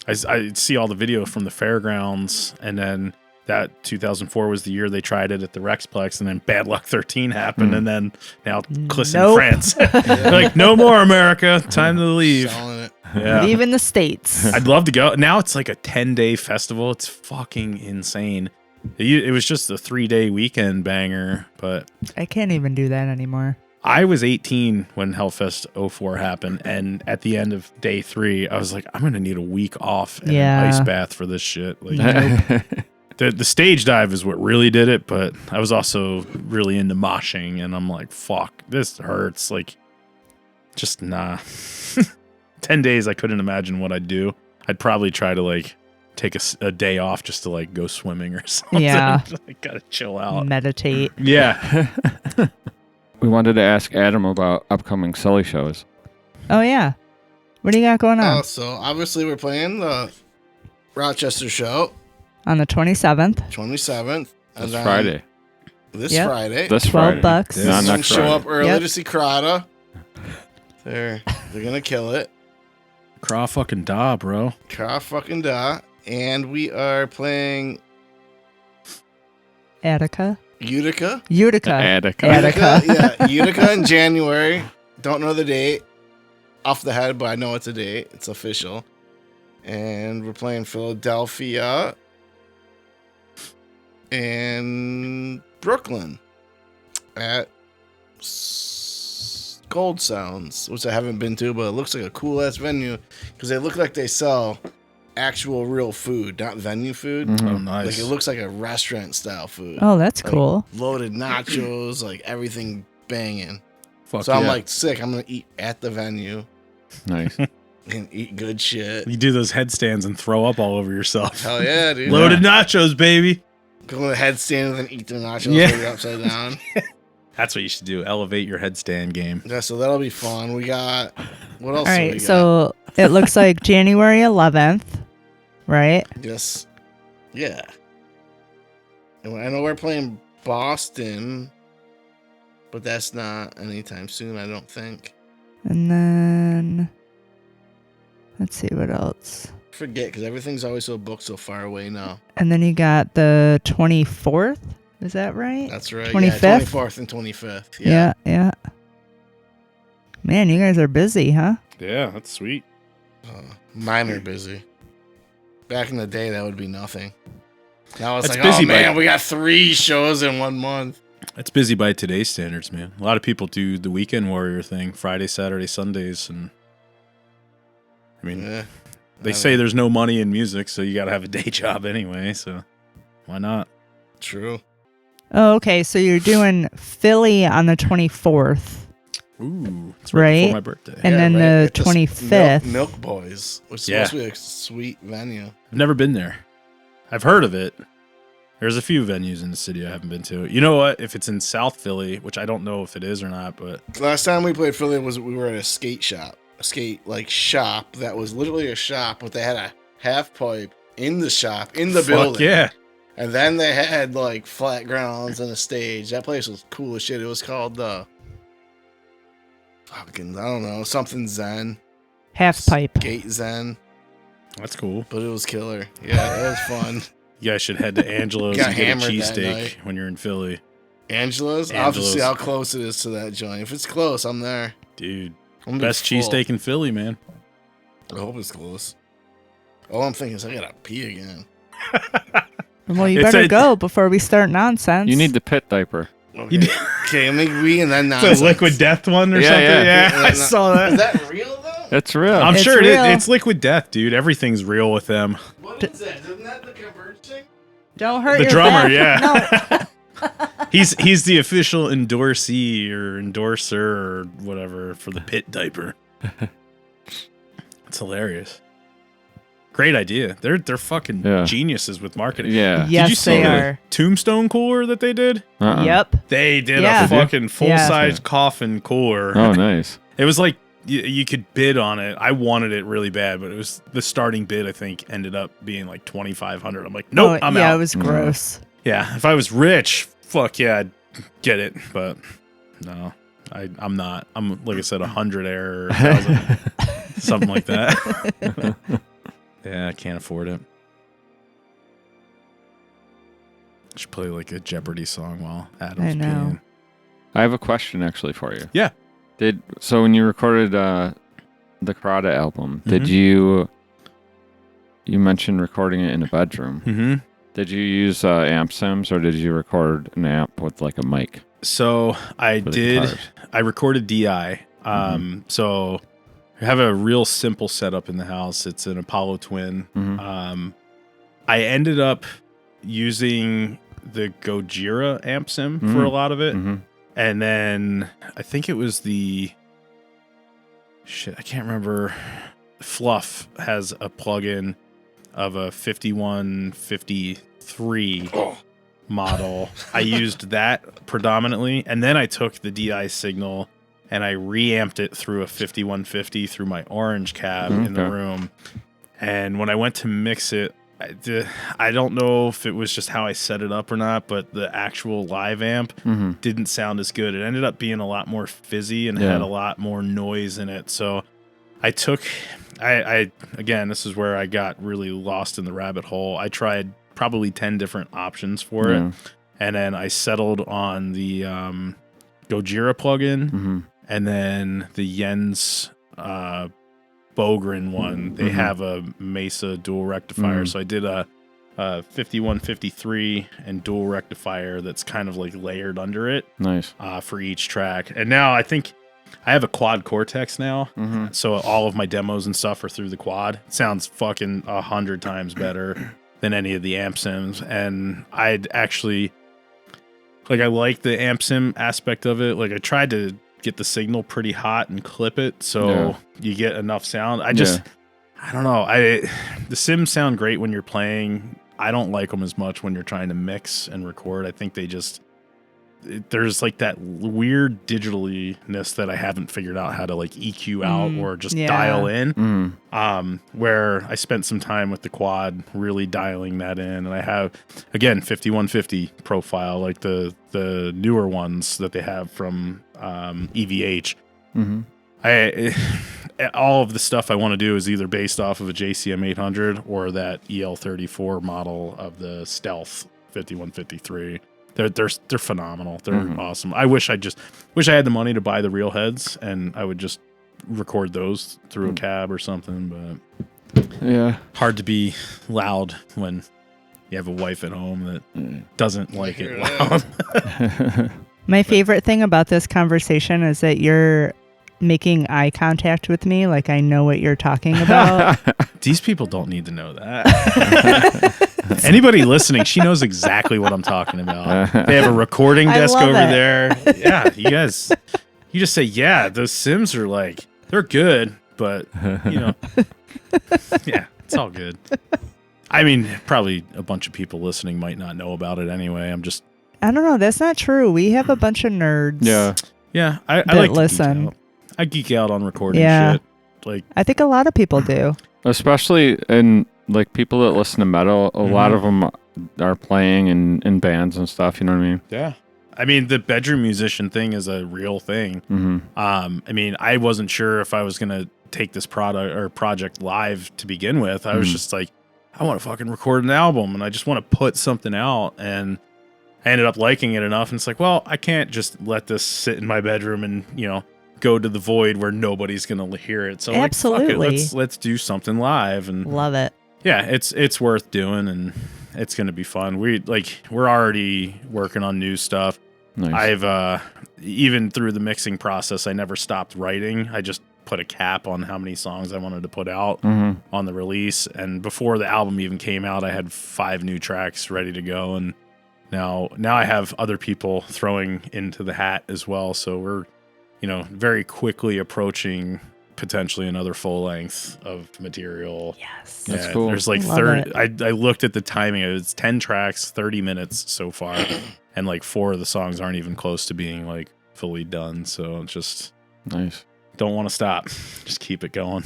I see all the video from the fairgrounds, and then that 2004 was the year they tried it at the Rexplex, and then Bad Luck 13 happened, and then now Cliss in Nope. France. They're like, no more America, time to leave. Selling it. Yeah. Leave in the States. I'd love to go. Now it's like a 10-day festival. It's fucking insane. It was just a 3-day weekend banger, but I can't even do that anymore. I was 18 when Hellfest 04 happened, and at the end of day 3, I was like, I'm gonna need a week off and Yeah. an ice bath for this shit. Like, the stage dive is what really did it, but I was also really into moshing, and I'm like, fuck, this hurts. Like, just nah. 10 days, I couldn't imagine what I'd do. I'd probably try to like take a day off just to like go swimming or something. Yeah. I gotta chill out. Meditate. Yeah. We wanted to ask Adam about upcoming Sully shows. Oh, yeah. What do you got going on? So obviously we're playing the Rochester show On the 27th. 27th. This Friday. This Yep. Friday. This 12 Friday. bucks. Not This one next show Friday. up early Yep. to see Crahda. They're gonna kill it. Craw fucking da, bro. Crah fucking da. And we are playing Attica. Utica. Attica. Yeah, Utica in January. Don't know the date off the head, but I know it's a date. It's official. And we're playing Philadelphia and Brooklyn at Gold Sounds, which I haven't been to, but it looks like a cool ass venue because they look like they sell actual real food, not venue food. Mhm. Oh, nice. Like it looks like a restaurant style food. Oh, that's Like, cool. Loaded nachos, like everything banging. Fuck So I'm yeah. like sick. I'm gonna eat at the venue Nice. and eat good shit. You do those headstands and throw up all over yourself. Hell yeah, dude. Loaded nachos, baby. Go in a headstand and eat the nachos Yeah. upside down. That's what you should do. Elevate your headstand game. Yeah, so that'll be fun. We got what else? All do right, we got? so it looks like January 11th, right? Yes. Yeah. And I know we're playing Boston, but that's not anytime soon, I don't think. And then let's see what else. Forget, because everything's always so booked so far away now. And then you got the 24th. Is that right? That's right. 25th? Yeah, 24th and 25th. Yeah. Man, you guys are busy, huh? Yeah, that's sweet. Mine are busy. Back in the day, that would be nothing. Now it's That's like, busy, oh man, but- we got 3 shows in 1 month. It's busy by today's standards, man. A lot of people do the weekend warrior thing, Friday, Saturday, Sundays, and I mean, they say there's no money in music, so you got to have a day job anyway. So why not? True. Oh, okay. So you're doing Philly on the 24th. Ooh, it's right before my birthday. And then the At this 25th. Milk Boys, which is Yeah. supposed to be a sweet venue. I've never been there. I've heard of it. There's a few venues in the city I haven't been to. You know what? If it's in South Philly, which I don't know if it is or not, but Last time we played Philly we were at a skate shop. A skate shop that was literally a shop, but they had a half pipe in the shop, in the Fuck building. yeah. And then they had like flat grounds and a stage. That place was cool as shit. It was called fucking, I don't know, something Zen. Half pipe. Gate Zen. That's cool. But it was killer. Yeah, it was fun. You guys should head to Angelo's Got and get a hammered that cheesesteak night. when you're in Philly. Angela's? I'll have to see how close it is to that joint. If it's close, I'm there. Dude, I'm gonna be best full. cheesesteak in Philly, man. I hope it's close. All I'm thinking is I gotta pee again. Well, you It's better a- go before we start nonsense. You need the pit diaper. Okay, let me wee and then It's nonsense. a liquid death one or Yeah, something. yeah. Yeah, I saw that. Is that real though? It's real. I'm It's sure real. it's liquid death, dude. Everything's real with them. What is that? Isn't that the Converge thing? Don't hurt The your drummer, back. yeah. He's the official endorsee or endorser or whatever for the pit diaper. It's hilarious. Great idea. They're fucking Yeah. geniuses with marketing. Yeah. Did Yes, you see they the are. Tombstone cooler that they did? Uh-uh. Yep. They did Yeah. a fucking full-size Yeah. coffin cooler. Oh, nice. It was like you could bid on it. I wanted it really bad, but it was the starting bid. I think ended up being like $2,500. I'm like, nope, I'm yeah, out. it was gross. Yeah, if I was rich, fuck yeah, I'd get it. But no, I'm not. I'm like I said, 100 error, 1,000, something like that. Yeah, I can't afford it. I should play like a Jeopardy song while Adam's I know. peeing. I have a question actually for you. Yeah. So when you recorded the Crahda album, did Mhm. you mentioned recording it in a bedroom? Mm-hmm. Did you use amp sims or did you record an amp with like a mic? So I For the did. guitars. I recorded DI. So I have a real simple setup in the house. It's an Apollo Twin. Mhm. I ended up using the Gojira amp sim for a lot of it, and then I think it was the I can't remember. Fluff has a plugin of a 5153 model. I used that predominantly, and then I took the DI signal and I reamped it through a 5150 through my orange cab in the Okay. room. And when I went to mix it, I don't know if it was just how I set it up or not, but the actual live amp didn't sound as good. It ended up being a lot more fizzy and Yeah. had a lot more noise in it. So I took, again, this is where I got really lost in the rabbit hole. I tried probably 10 different options for Yeah. it. And then I settled on the Gojira plugin and then the Jens Bogren one. They have a Mesa dual rectifier. So I did a 5153 and dual rectifier that's kind of like layered under it. Nice. For each track. And now I think I have a quad Cortex now. So all of my demos and stuff are through the quad. It sounds fucking 100 times better than any of the amp sims. And I'd actually, like, I like the amp sim aspect of it. Like, I tried to get the signal pretty hot and clip it so you get enough sound. I don't know. The sims sound great when you're playing I don't like them as much when you're trying to mix and record. I think there's like that weird digitally-ness that I haven't figured out how to like EQ out or just dial in. Where I spent some time with the quad really dialing that in, and I have again 5150 profile, like the newer ones that they have from EVH. All of the stuff I want to do is either based off of a JCM 800 or that EL34 model of the Stealth 5153. They're phenomenal. They're awesome. I wish I had the money to buy the real heads, and I would just record those through a cab or something. But hard to be loud when you have a wife at home that doesn't like it loud. My favorite thing about this conversation is that you're making eye contact with me, like I know what you're talking about. These people don't need to know that. Anybody listening, she knows exactly what I'm talking about. They have a recording desk over there. Yeah, you just say, yeah, those Sims are like, they're good, but yeah, it's all good. I mean, probably a bunch of people listening might not know about it anyway. I don't know. That's not true. We have a bunch of nerds. Yeah. I like to listen. I geek out on recording shit. Like, I think a lot of people do. Especially in like people that listen to metal, a lot of them are playing in bands and stuff, you know what I mean? Yeah. I mean, the bedroom musician thing is a real thing. I mean, I wasn't sure if I was going to take this project live to begin with. I was just like, I want to fucking record an album and I just want to put something out, and I ended up liking it enough, and it's like, well, I can't just let this sit in my bedroom and, go to the void where nobody's gonna hear it. So absolutely, like, fuck it, let's do something live, and love it. Yeah, it's worth doing, and it's gonna be fun. We're already working on new stuff. Nice. I've even through the mixing process, I never stopped writing. I just put a cap on how many songs I wanted to put out on the release, and before the album even came out, I had 5 new tracks ready to go, and now I have other people throwing into the hat as well. So we're very quickly approaching potentially another full length of material. Yes. That's cool. There's like 30. I looked at the timing. It's 10 tracks, 30 minutes so far. And like 4 of the songs aren't even close to being like fully done. So it's just nice. Don't want to stop. Just keep it going.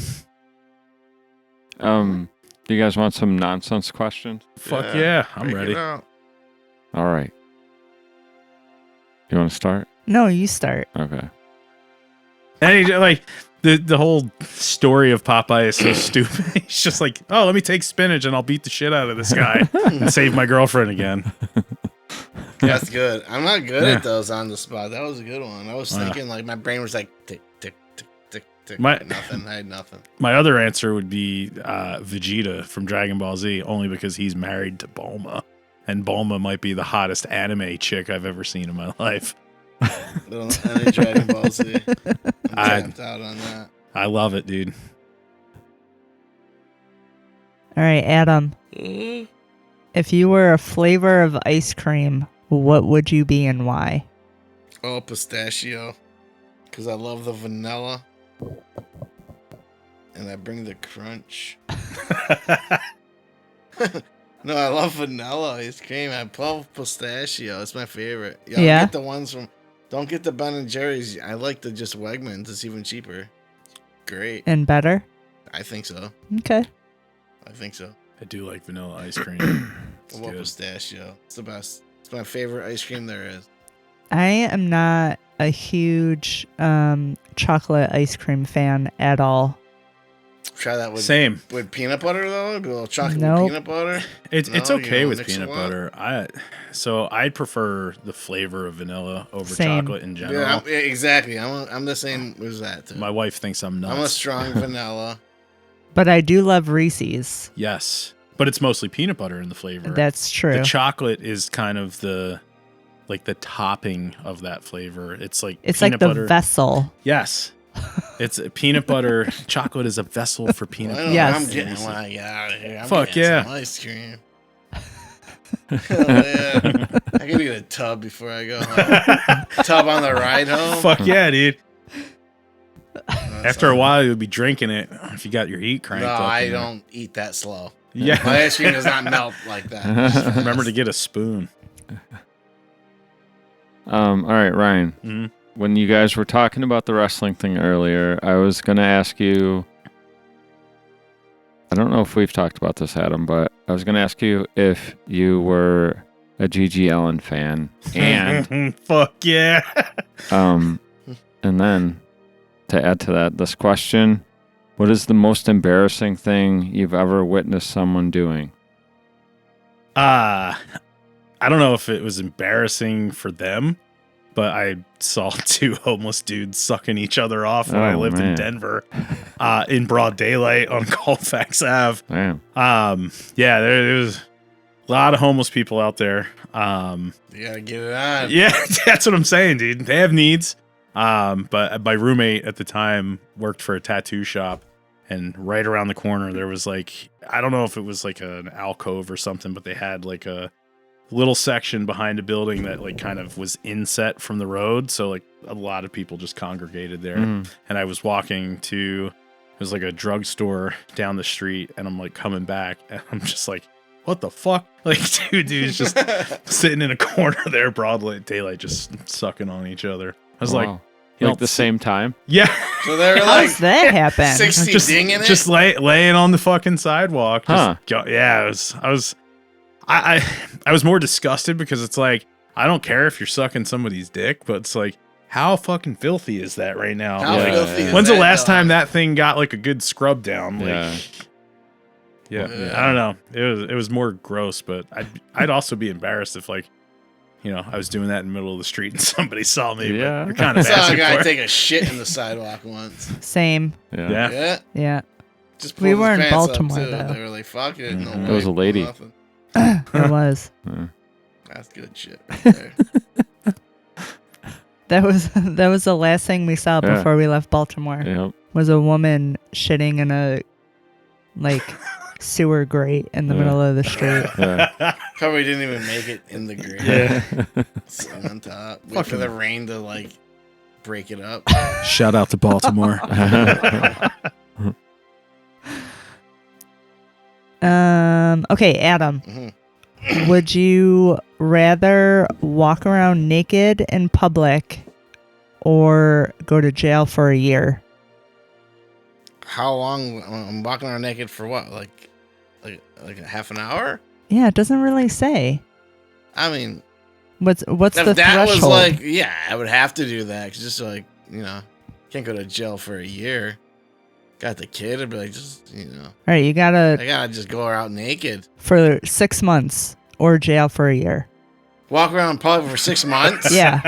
Do you guys want some nonsense questions? Fuck yeah. I'm ready. All right. You want to start? No, you start. Okay. And like the whole story of Popeye is so stupid. He's just like, oh, let me take spinach and I'll beat the shit out of this guy and save my girlfriend again. That's good. I'm not good at those on the spot. That was a good one. I was thinking like my brain was like tick tick tick tick tick. Nothing. I had nothing. My other answer would be Vegeta from Dragon Ball Z, only because he's married to Bulma, and Bulma might be the hottest anime chick I've ever seen in my life. Any Dragon Ball Z. I'm tapped out on that. I love it, dude. All right, Adam. If you were a flavor of ice cream, what would you be and why? Oh, pistachio. Because I love the vanilla. And I bring the crunch. No, I love vanilla ice cream. I love pistachio. It's my favorite. Yeah. Get the ones from... Don't get the Ben & Jerry's. I like the just Wegmans. It's even cheaper. Great. And better? I think so. Okay. I think so. I do like vanilla ice cream. I love pistachio. It's the best. It's my favorite ice cream there is. I am not a huge chocolate ice cream fan at all. Try that with peanut butter though. Do a little chocolate with peanut butter. It's okay with peanut butter. I'd prefer the flavor of vanilla over chocolate in general. Yeah, exactly. I'm the same as that too. My wife thinks I'm nuts. I'm a strong vanilla. But I do love Reese's. Yes, but it's mostly peanut butter in the flavor. That's true. The chocolate is kind of the topping of that flavor. It's like the butter. Vessel. Yes. It's peanut butter. Chocolate is a vessel for peanut butter. Yes. I'm getting when I get out of here. Fuck yeah. Some ice cream. Yeah. I can get a tub before I go home. Tub on the ride home. Fuck yeah, dude. After a while, you'll be drinking it if you got your heat cranked up. No, I don't eat that slow. Yeah. My ice cream does not melt like that. Remember to get a spoon. All right, Ryan. Mm-hmm. When you guys were talking about the wrestling thing earlier, I was going to ask you, I don't know if we've talked about this, Adam, but I was going to ask you if you were a Gigi Ellen fan. And fuck yeah. And then to add to that, this question, what is the most embarrassing thing you've ever witnessed someone doing? I don't know if it was embarrassing for them, but I saw two homeless dudes sucking each other off when I lived in Denver, in broad daylight on Colfax Ave. Damn. Yeah, there was a lot of homeless people out there. You gotta get it on. Yeah, that's what I'm saying, dude. They have needs. But my roommate at the time worked for a tattoo shop, and right around the corner there was like, I don't know if it was like an alcove or something, but they had like a little section behind a building that like kind of was inset from the road, so like a lot of people just congregated there. And I was walking to, it was like a drugstore down the street, and I'm like coming back, and I'm just like, what the fuck? Like two dudes just sitting in a corner there, broad daylight, just sucking on each other. I was like, like the same time? Yeah. So they were How like, does that happen? 60 dinging it? Just laying on the fucking sidewalk. Huh. Yeah, I was more disgusted because it's like, I don't care if you're sucking somebody's dick, but it's like, how fucking filthy is that right now? How Like, filthy is when's the that, last dog? time that thing got like a good scrub down? Like, Yeah. yeah, I don't know. It was more gross, but I'd also be embarrassed if like, you know, I was doing that in the middle of the street and somebody saw me. Yeah. But you're kind of I saw a asking guy for it. take a shit in the sidewalk once. Same. Yeah. Yeah. Yeah. Just We pulled were his in pants up, Baltimore, too. though. They were like, fuck it. No It was a lady. nothing. It was. That's good shit right there. That was the last thing we saw Yeah. before we left Baltimore. Yep. Was a woman shitting in a like sewer grate in the middle of the street. Yeah. Probably didn't even make it in the grate. Yeah. Sitting on top. Wait for the rain to like break it up. Shout out to Baltimore. Okay, Adam. Mhm. Would you rather walk around naked in public or go to jail for a year? How long? I'm walking around naked for what? Like a half an hour? Yeah, it doesn't really say. I mean, What's if the that was threshold? like, yeah, I would have to do that. 'Cause just like, you know, can't go to jail for a year. Got the kid, I'd be like, just, you know, All right, you gotta I gotta just go out naked. for 6 months or jail for a year. Walk around public for 6 months? Yeah.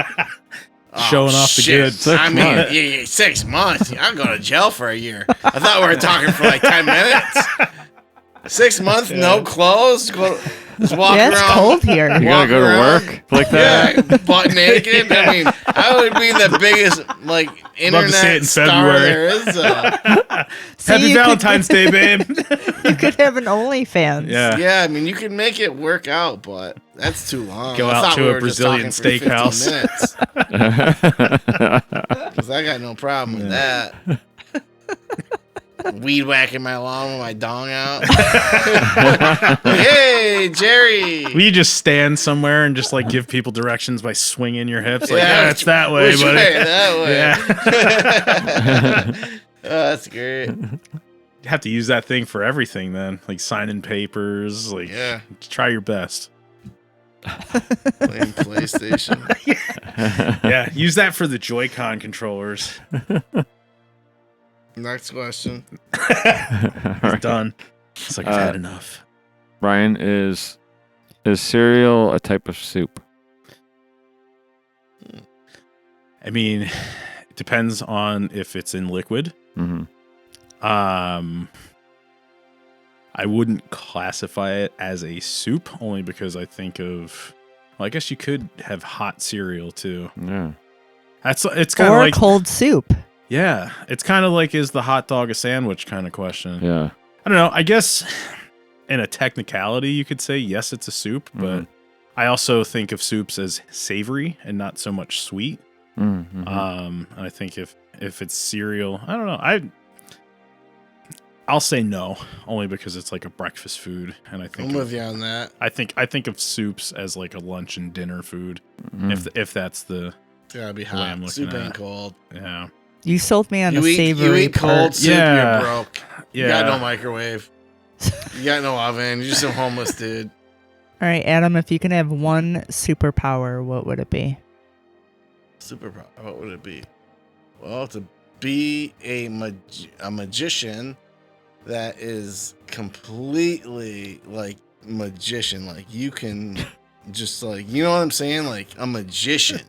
Oh, Showing off the shit. goods. I mean, months. yeah, 6 months. I'm going to jail for a year. I thought we were talking for like 10 minutes. 6 months, no clothes. Just walk Yeah, it's around. cold here. You gotta walk go to around. work like that? Yeah, butt naked. I mean, I would be the biggest like Love to see it internet in star February. there is. See, Happy you could- Valentine's Day, babe. You could have an OnlyFans. Yeah. Yeah, I mean, you can make it work out, but that's too long. Go I out thought to we a were just Brazilian talking for 15 steakhouse. minutes. 'Cause I got no problem with that. Weed whacking my lawn with my dong out. Hey, Jerry. Will you just stand somewhere and just like give people directions by swinging your hips? Like, Yeah, yeah, it's that way, which buddy. way? That way. Yeah. Oh, that's great. You have to use that thing for everything then. Like signing papers. Like, Yeah. try your best. Playing PlayStation. Yeah. Use that for the Joy-Con controllers. Next question. It's done. It's like I've had enough. Ryan, is cereal a type of soup? I mean, it depends on if it's in liquid. Mm-hmm. I wouldn't classify it as a soup only because I think of, well, I guess you could have hot cereal too. Yeah. It's kind of Or like cold soup. Yeah, it's kind of like, is the hot dog a sandwich kind of question. Yeah. I don't know. I guess in a technicality, you could say yes, it's a soup, but I also think of soups as savory and not so much sweet. Mm-hmm. And I think if it's cereal, I don't know. I'll say no, only because it's like a breakfast food, and I think I'm with you on that. I think of soups as like a lunch and dinner food, if that's the. It's gotta be the way I'm hot. looking Soup at ain't it. cold. Yeah. You sold me on the You savory eat part. cold soup, Yeah. you're broke. You Yeah. got no microwave. You got no oven. You're just a homeless dude. All right, Adam, if you can have one superpower, what would it be? Superpower. What would it be? Well, to be a magician that is completely like magician. Like you can just like, you know what I'm saying? Like a magician.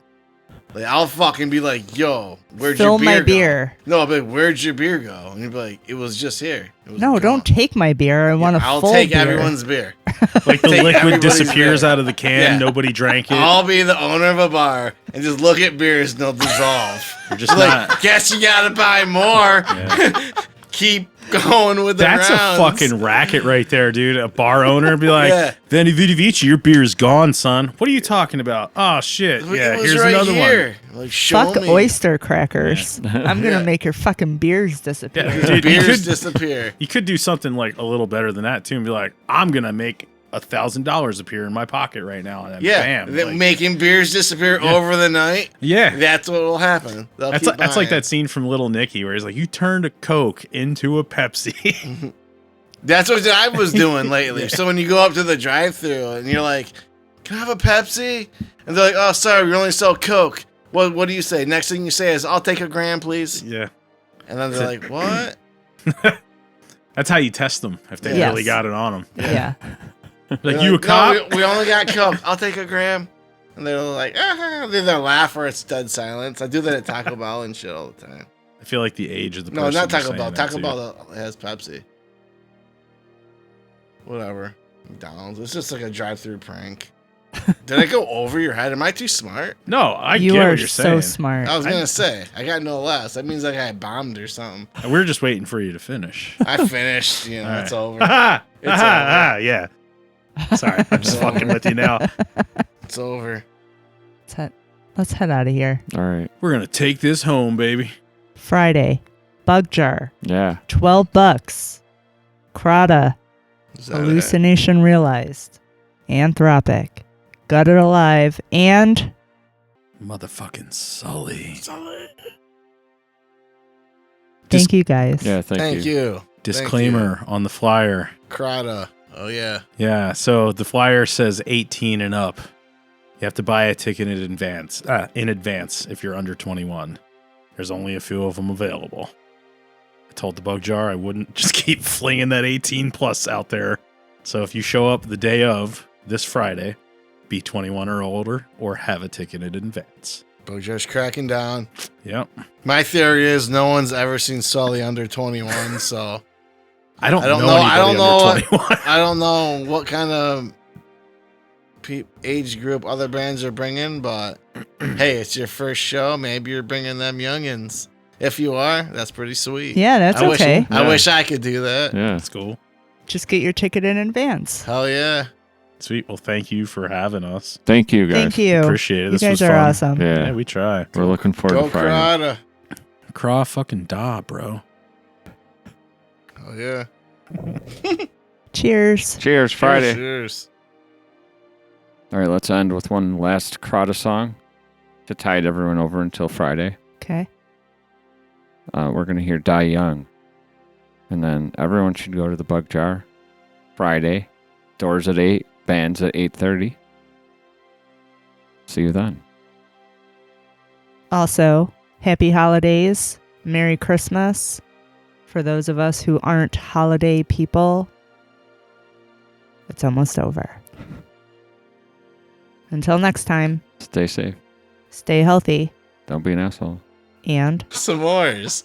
Like I'll fucking be like, yo, where'd Fill your beer my go? beer. No, but where'd your beer go? And you'd be like, it was just here. It was No, gone. don't take my beer. I want a I'll full take beer. everyone's beer. Like the Take liquid everybody's disappears beer. out of the can, Yeah. nobody drank it. I'll be the owner of a bar and just look at beers and they'll dissolve. You're just like, not. guess you gotta buy more. Keep going with the That's rounds. a fucking racket right there, dude. A bar owner would be like, Yeah. Veni Vidi Vici, your beer's gone, son. What are you talking about? Oh, shit. Yeah, It was here's right another here. one. Like, show Fuck me. oyster crackers. I'm going to Yeah. make your fucking beers disappear. Yeah, dude, Beers disappear. You could do something like a little better than that, too, and be like, I'm going to make $1,000 appear in my pocket right now. And then Yeah, bam. that like- making beers disappear Yeah. over the night. Yeah. That's what will happen. They'll That's keep like buying. that scene from Little Nicky where he's like, you turned a Coke into a Pepsi. That's what I was doing lately. Yeah. So when you go up to the drive-thru and you're like, "Can I have a Pepsi?" and they're like, "Oh, sorry, we only sell Coke." What do you say? Next thing you say is, "I'll take a gram, please." Yeah. And then they're like, "What?" That's how you test them if they Yes. really got it on them. Yeah. Like, They're you a cop? No, we only got Coke. I'll take a gram. And they're like, they either laugh or it's dead silence. I do that at Taco Bell and shit all the time. I feel like the age of the No, person. not Taco saying Bell. that Taco to. Bell has Pepsi. Whatever. McDonald's. It's just like a drive-through prank. Did I go over your head? Am I too smart? No, I You get are what you're so saying. smart. I was gonna say I got no less. That means like I bombed or something. We're just waiting for you to finish. I finished. You know, All it's right. over. It's It's over. Yeah. Sorry, I'm just fucking with you now. It's over. Let's head out of here. All right. We're gonna take this home, baby. Friday, Bug Jar, Yeah. $12. Crahda, Is that Hallucination Realized, Anthropic, Gutted Alive, and Motherfucking Sully. thank you guys. Yeah, it? thank Thank you. you. Disclaimer on the flyer. Crahda. Oh yeah. Yeah, so the flyer says 18 and up. You have to buy a ticket in advance. If you're under 21. There's only a few of them available. I told the Bug Jar I wouldn't just keep flinging that 18 plus out there. So if you show up the day of this Friday, be 21 or older or have a ticket in advance. Bojar's cracking down. Yep. My theory is no one's ever seen Sully under 21, so I don't know. I don't know. Anybody under 21. I don't know what kind of age group other bands are bringing, but hey, it's your first show. Maybe you're bringing them youngins. If you are, that's pretty sweet. Yeah, that's okay. I wish I could do that. Yeah. That's cool. Just get your ticket in advance. Hell yeah. Sweet. Well, thank you for having us. Thank you, guys. Thank you. Appreciate it. You This guys was are fun. awesome. Yeah. Yeah, we try. We're looking forward Go to Friday. Crahda. Craw fucking da, bro. Oh yeah. Cheers. Cheers, Friday. Cheers. All right, let's end with one last Crahda song to tide everyone over until Friday. Okay. We're going to hear Die Young. And then everyone should go to the Bug Jar Friday. Doors at 8, bands at 8:30. See you then. Also, happy holidays. Merry Christmas. For those of us who aren't holiday people, it's almost over. Until next time, Stay safe. stay healthy Don't be an asshole. and Samores.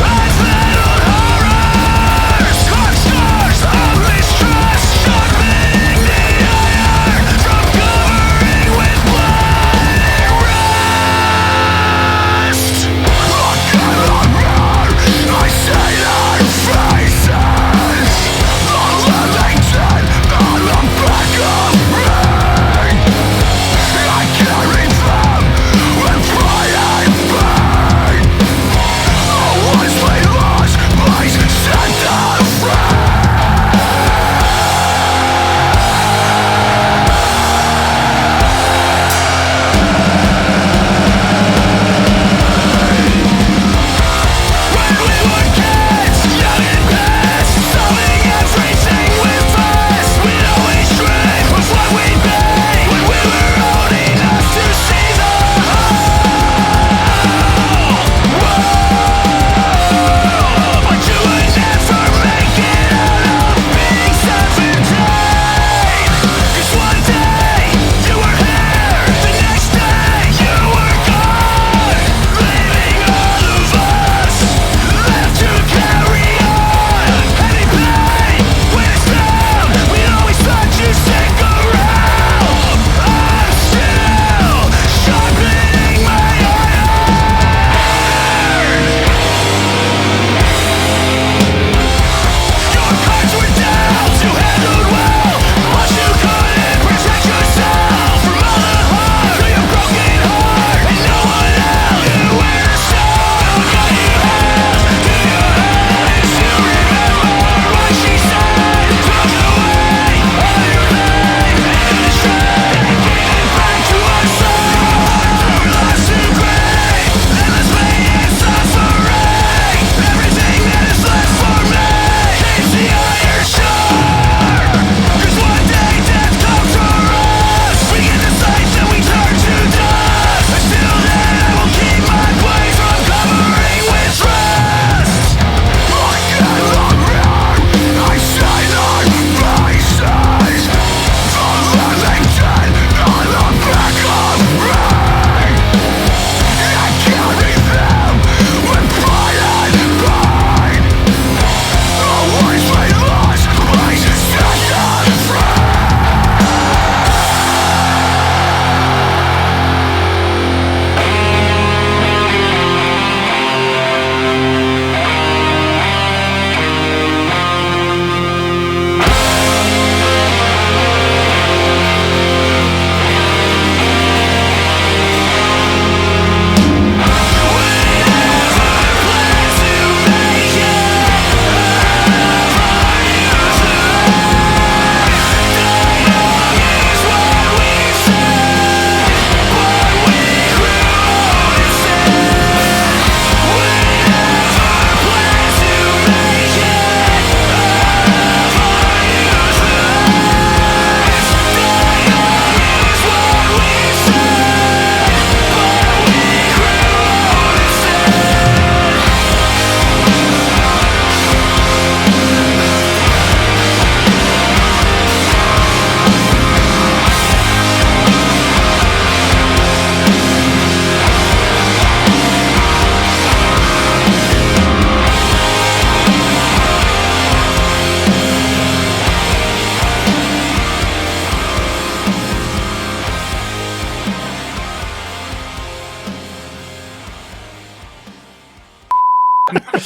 Rise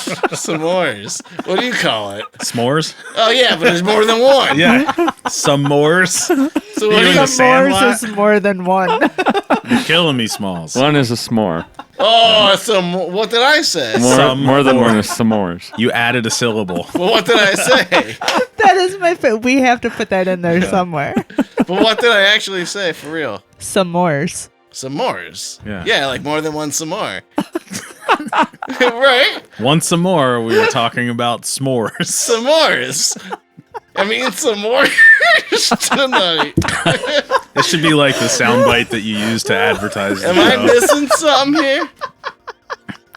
S'mores. What do you call it? S'mores? Oh yeah, but there's more than one. Yeah. S'mores. So what do you S'mores is more than one. You're killing me, Smalls. One is a s'more. Oh, what did I say? More than one is s'mores. You added a syllable. Well, what did I say? That is my favorite. We have to put that in there somewhere. But what did I actually say for real? S'mores. S'mores. Yeah. Yeah, like more than one s'more. Right? Once some more, we were talking about s'mores. S'mores. I mean, s'mores tonight. It should be like the soundbite that you use to advertise. Am I missing something here?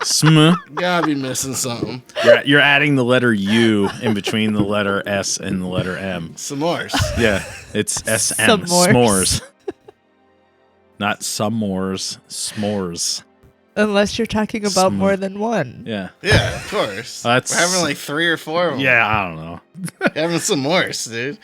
Sm. Gotta be missing something. You're adding the letter U in between the letter S and the letter M. S'mores. Yeah, it's SM. S'mores. S'mores. Not s'mores. S'mores. Unless you're talking about more than one. Yeah. Yeah, of course. That's We're having like 3 or 4 of them. Yeah, I don't know. Having s'mores, dude.